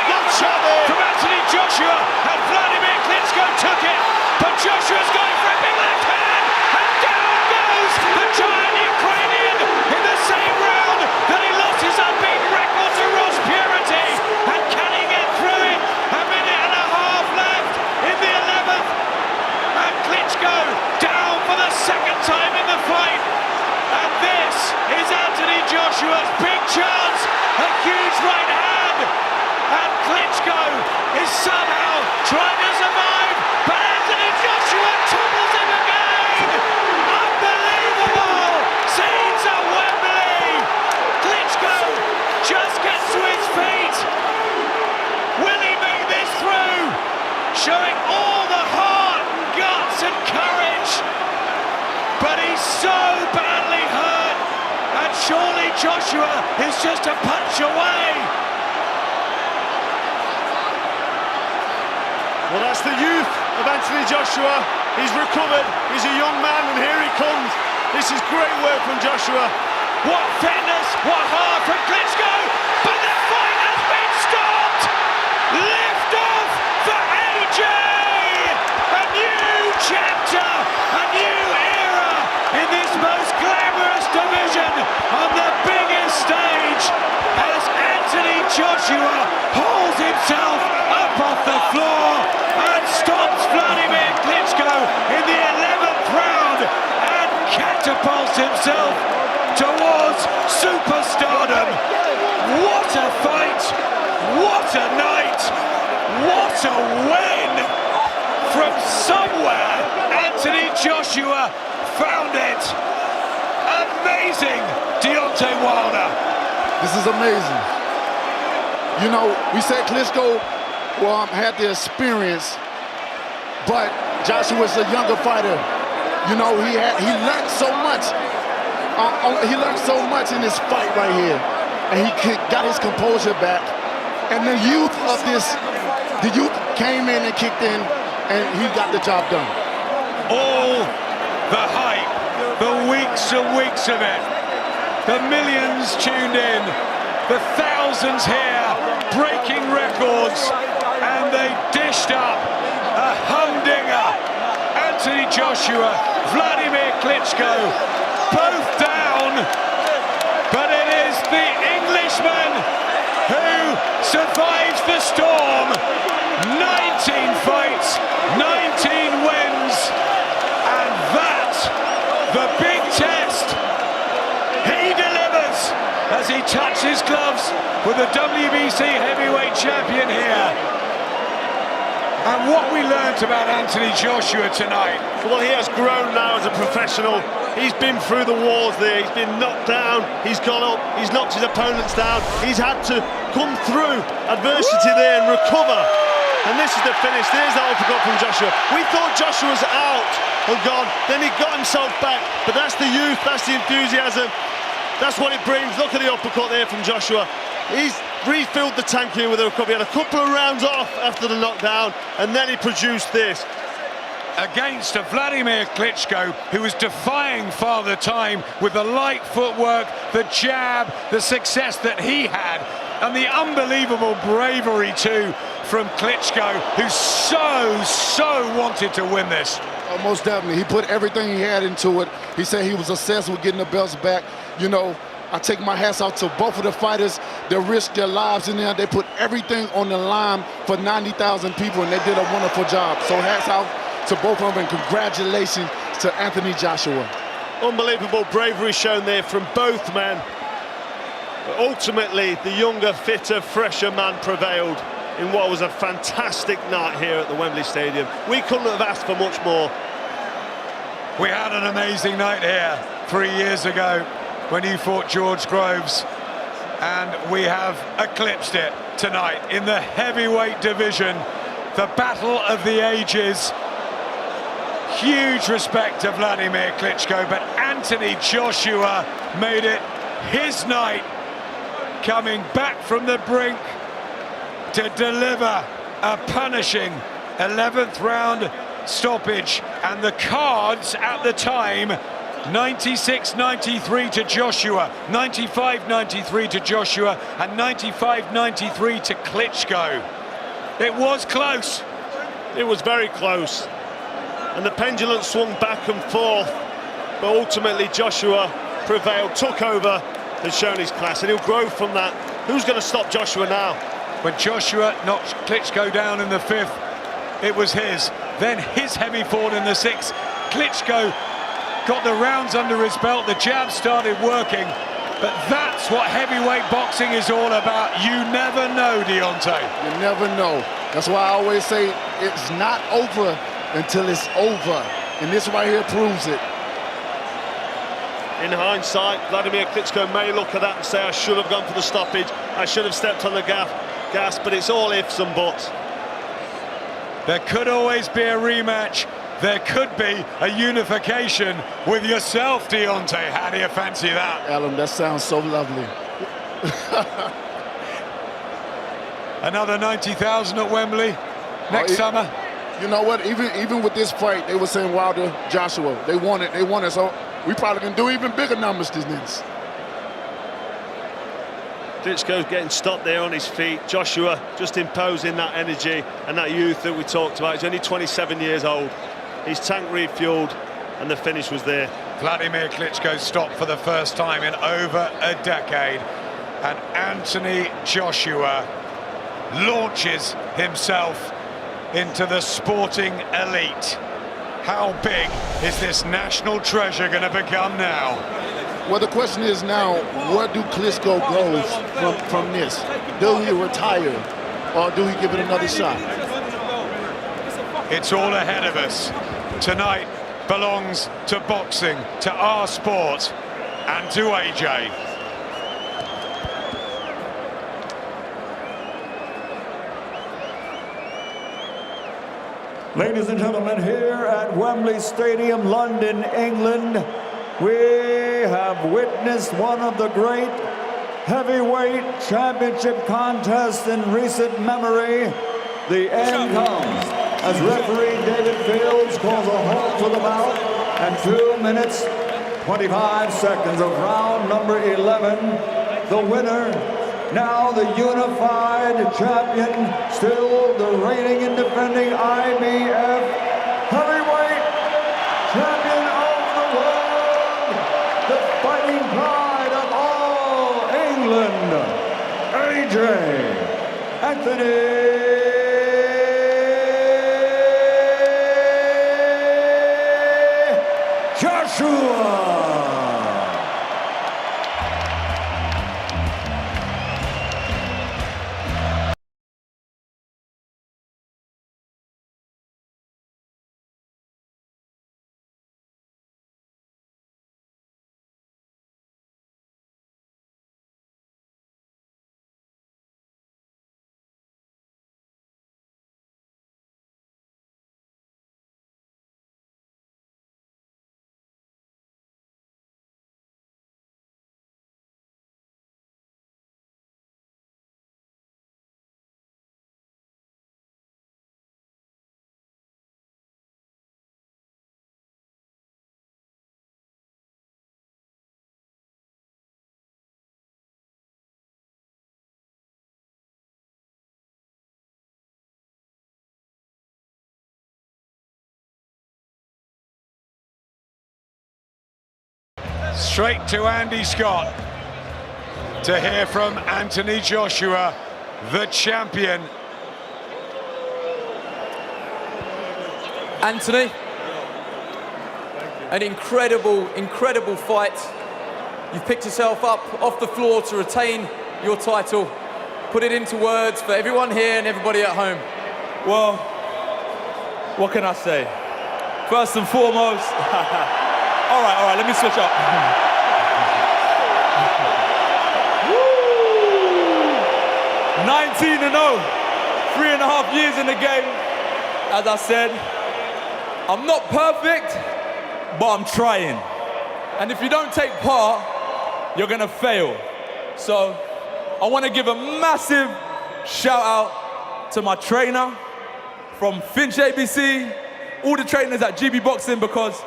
Good shot there from Anthony Joshua, and Vladimir Klitschko took it, but Joshua's going for a big left hand, and down goes the giant Ukrainian in the same round that he lost his unbeaten record to Ross Purity. And can he get through it? A minute and a half left in the 11th, and Klitschko down for the second time in the fight. And this is Anthony Joshua's big chance, a huge right hand, and Klitschko is somehow trying to survive, but Anthony Joshua topples him again. Unbelievable scenes at Wembley. Klitschko just gets to his feet. Will he make this through? Showing all the heart, guts and courage but he's so badly hurt, and surely Joshua is just a punch away. Well, that's the youth of Anthony Joshua. He's recovered, he's a young man, and here he comes. This is great work from Joshua. What fitness, what heart from Klitschko, but the fight has been stopped! Lift off for AJ! A new chapter, a new era in this most glamorous division on the biggest stage as Anthony Joshua hauls himself up off the floor and stops Wladimir Klitschko in the 11th round and catapults himself towards superstardom. What a fight! What a night! What a win! From somewhere, Anthony Joshua found it. Amazing, Deontay Wilder. This is amazing. You know, we said Klitschko had the experience, but Joshua's a younger fighter. You know, he learned so much. He learned so much in this fight right here, and he got his composure back. And the youth came in and kicked in, and he got the job done. All the hype, the weeks and weeks of it, the millions tuned in, the thousands here breaking records, and they dished up a humdinger. Anthony Joshua, Wladimir Klitschko, both down, but it is the Englishman who survives the storm. 19 fights, 19 wins, and that, the big test, he delivers as he touches gloves with the WBC heavyweight champion here. And what we learned about Anthony Joshua tonight. Well, he has grown now as a professional. He's been through the wars there. He's been knocked down. He's gone up. He's knocked his opponents down. He's had to come through adversity there and recover. And this is the finish. There's that uppercut from Joshua. We thought Joshua was out and gone. Then he got himself back. But that's the youth. That's the enthusiasm. That's what it brings. Look at the uppercut there from Joshua. He's refilled the tank here with a recovery. He had a couple of rounds off after the knockdown, and then he produced this. Against a Wladimir Klitschko who was defying Father Time with the light footwork, the jab, the success that he had, and the unbelievable bravery too from Klitschko, who so wanted to win this. Oh, most definitely. He put everything he had into it. He said he was obsessed with getting the belts back. You know, I take my hats off to both of the fighters. They risked their lives in there. They put everything on the line for 90,000 people, and they did a wonderful job. So hats off to both of them, and congratulations to Anthony Joshua. Unbelievable bravery shown there from both men. But ultimately, the younger, fitter, fresher man prevailed in what was a fantastic night here at the Wembley Stadium. We couldn't have asked for much more. We had an amazing night here 3 years ago when he fought George Groves, and we have eclipsed it tonight in the heavyweight division. The battle of the ages. Huge respect to Wladimir Klitschko, but Anthony Joshua made it his night, coming back from the brink to deliver a punishing 11th round stoppage. And the cards at the time, 96-93 to Joshua, 95-93 to Joshua, and 95-93 to Klitschko. It was close. It was very close. And the pendulum swung back and forth, but ultimately Joshua prevailed, took over, has shown his class, and he'll grow from that. Who's going to stop Joshua now? When Joshua knocked Klitschko down in the 5th, it was his. Then his heavy fall in the 6th. Klitschko got the rounds under his belt, the jab started working, but that's what heavyweight boxing is all about. You never know, Deontay. You never know. That's why I always say it's not over until it's over, and this right here proves it. In hindsight, Wladimir Klitschko may look at that and say, I should have gone for the stoppage, I should have stepped on the gas, but it's all ifs and buts. There could always be a rematch. there could be a unification with yourself, Deontay. How do you fancy that? Alan, that sounds so lovely. Another 90,000 at Wembley next summer. You know what? Even with this fight, they were saying Wilder, Joshua. They want it. So we probably can do even bigger numbers than this. Klitschko's getting stopped there on his feet. Joshua just imposing that energy and that youth that we talked about. He's only 27 years old. He's tank refueled, and the finish was there. Wladimir Klitschko stopped for the first time in over a decade, and Anthony Joshua launches himself into the sporting elite. How big is this national treasure going to become now? Well, the question is now, where do Klitschko go from this? Do he retire, or do he give it another shot? It's all ahead of us. Tonight belongs to boxing, to our sport, and to AJ. Ladies and gentlemen, here at Wembley Stadium, London, England, we have witnessed one of the great heavyweight championship contests in recent memory. The end comes as referee David Fields calls a halt to the bout and 2 minutes, 25 seconds of round number 11. The winner, now the unified champion, still the reigning and defending IBF heavyweight champion of the world, the fighting pride of all England, AJ Anthony Joshua. Straight to Andy Scott to hear from Anthony Joshua, the champion. Anthony, an incredible fight. You've picked yourself up off the floor to retain your title. Put it into words for everyone here and everybody at home. Well, what can I say? First and foremost, all right, let me switch up. 19-0, 3.5 years in the game. As I said, I'm not perfect, but I'm trying. And if you don't take part, you're gonna fail. So I wanna give a massive shout out to my trainer from Finch ABC, all the trainers at GB Boxing, because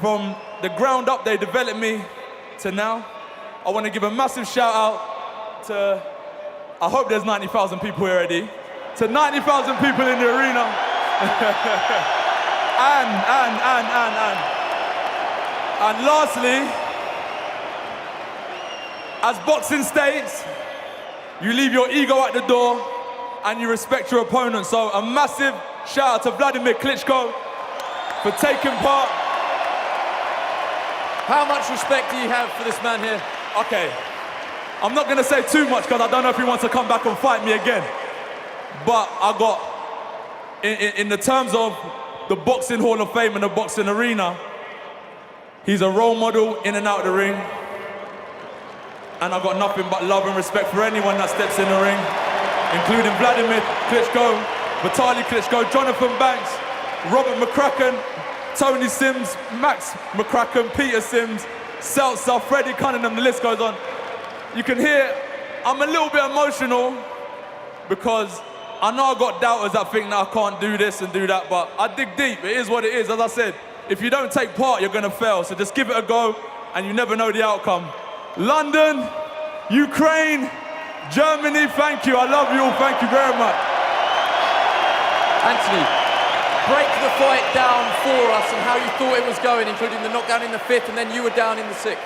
from the ground up, they developed me to now. I want to give a massive shout out to, I hope there's 90,000 people here already, to 90,000 people in the arena. And lastly, as boxing states, you leave your ego at the door and you respect your opponent. So a massive shout out to Wladimir Klitschko for taking part. How much respect do you have for this man here? Okay, I'm not gonna say too much because I don't know if he wants to come back and fight me again. But I got, in the terms of the Boxing Hall of Fame and the boxing arena, he's a role model in and out of the ring. And I've got nothing but love and respect for anyone that steps in the ring, including Wladimir Klitschko, Vitaly Klitschko, Jonathan Banks, Robert McCracken, Tony Sims, Max McCracken, Peter Sims, Seltzer, Freddie Cunningham, the list goes on. You can hear I'm a little bit emotional because I know I got doubters that think that I can't do this and do that, but I dig deep. It is what it is. As I said, if you don't take part, you're going to fail. So just give it a go, and you never know the outcome. London, Ukraine, Germany, thank you. I love you all. Thank you very much. Anthony, break the fight down for us and how you thought it was going, including the knockdown in the 5th, and then you were down in the 6th.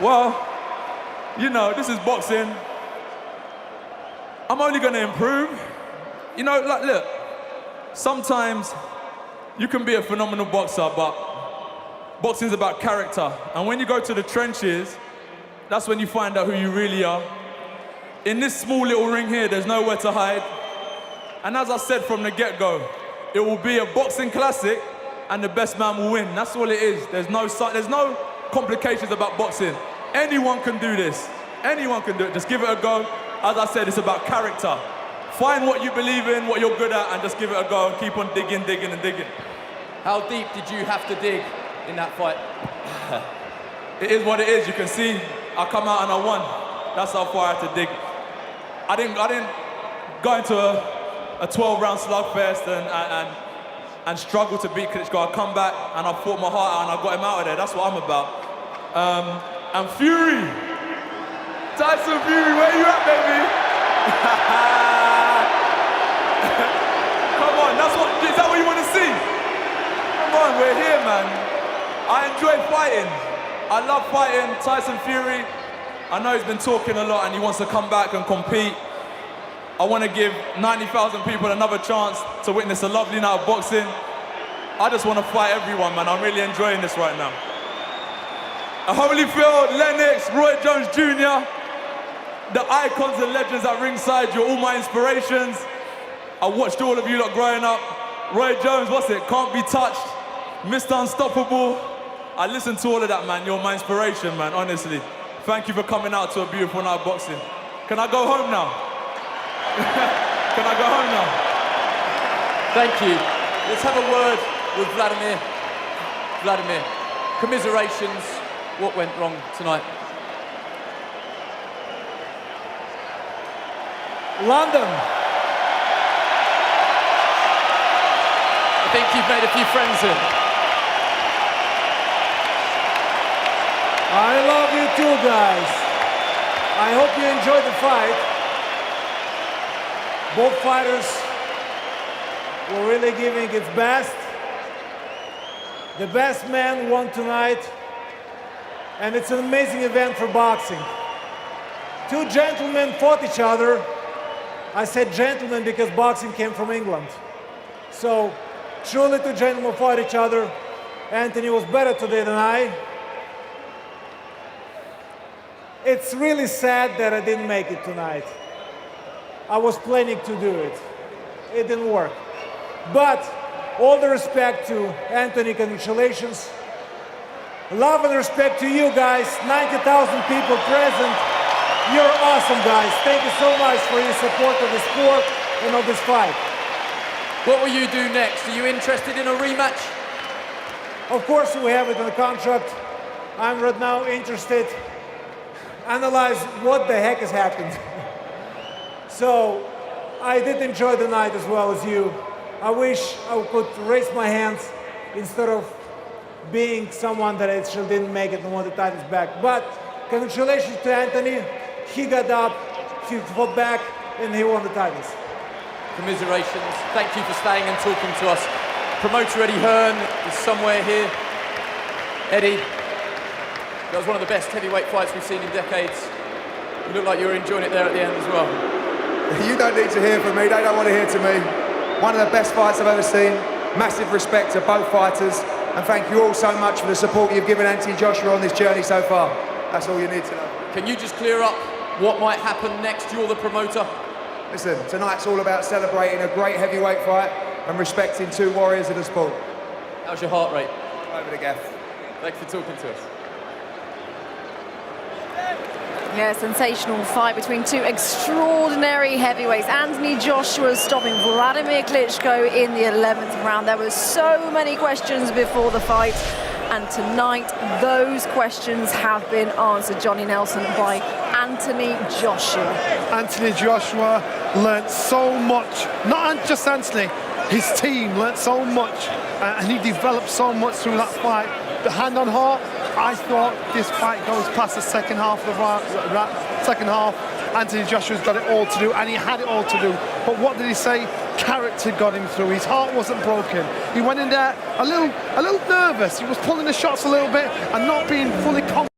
Well, you know, this is boxing. I'm only going to improve. You know, like, look, sometimes you can be a phenomenal boxer, but boxing's about character. And when you go to the trenches, that's when you find out who you really are. In this small little ring here, there's nowhere to hide. And as I said from the get-go, it will be a boxing classic and the best man will win. That's all it is. There's no complications about boxing. Anyone can do this. Anyone can do it. Just give it a go. As I said, it's about character. Find what you believe in, what you're good at, and just give it a go and keep on digging, digging, and digging. How deep did you have to dig in that fight? It is what it is. You can see I come out and I won. That's how far I had to dig. I didn't go into a 12-round slugfest and struggle to beat Klitschko. I come back and I fought my heart out and I got him out of there. That's what I'm about. And Fury. Tyson Fury, where you at, baby? Come on, is that what you want to see? Come on, we're here, man. I enjoy fighting. I love fighting. Tyson Fury, I know he's been talking a lot and he wants to come back and compete. I want to give 90,000 people another chance to witness a lovely night of boxing. I just want to fight everyone, man. I'm really enjoying this right now. Holyfield, Lennox, Roy Jones Jr., the icons and legends at ringside, you're all my inspirations. I watched all of you lot growing up. Roy Jones, what's it? Can't Be Touched, Mr. Unstoppable. I listened to all of that, man. You're my inspiration, man, honestly. Thank you for coming out to a beautiful night of boxing. Can I go home now? Can I go home now? Thank you. Let's have a word with Vladimir. Vladimir, commiserations. What went wrong tonight? London. I think you've made a few friends here. I love you too, guys. I hope you enjoyed the fight. Both fighters were really giving its best. The best man won tonight, and it's an amazing event for boxing. Two gentlemen fought each other. I said gentlemen because boxing came from England. So, truly two gentlemen fought each other. Anthony was better today than I. It's really sad that I didn't make it tonight. I was planning to do it. It didn't work. But all the respect to Anthony, congratulations. Love and respect to you guys, 90,000 people present. You're awesome, guys. Thank you so much for your support of the sport and of this fight. What will you do next? Are you interested in a rematch? Of course, we have it in the contract. I'm right now interested analyze what the heck has happened. So I did enjoy the night as well as you. I wish I could raise my hands instead of being someone that actually didn't make it and won the titles back. But congratulations to Anthony. He got up, he fought back, and he won the titles. Commiserations. Thank you for staying and talking to us. Promoter Eddie Hearn is somewhere here. Eddie, that was one of the best heavyweight fights we've seen in decades. You look like you were enjoying it there at the end as well. You don't need to hear from me, they don't want to hear to me. One of the best fights I've ever seen. Massive respect to both fighters. And thank you all so much for the support you've given Anthony Joshua on this journey so far. That's all you need to know. Can you just clear up what might happen next? You're the promoter. Listen, tonight's all about celebrating a great heavyweight fight and respecting two warriors of the sport. How's your heart rate? Over the gaff. Thanks for talking to us. Yeah, sensational fight between two extraordinary heavyweights. Anthony Joshua stopping Wladimir Klitschko in the 11th round. There were so many questions before the fight, and tonight those questions have been answered, Johnny Nelson, by Anthony Joshua. Anthony Joshua learnt so much, not just Anthony, his team learnt so much, and he developed so much through that fight. The hand on heart, I thought this fight goes past the second half of the second half. Anthony Joshua's got it all to do, and he had it all to do. But what did he say? Character got him through. His heart wasn't broken. He went in there a little nervous. He was pulling the shots a little bit and not being fully confident.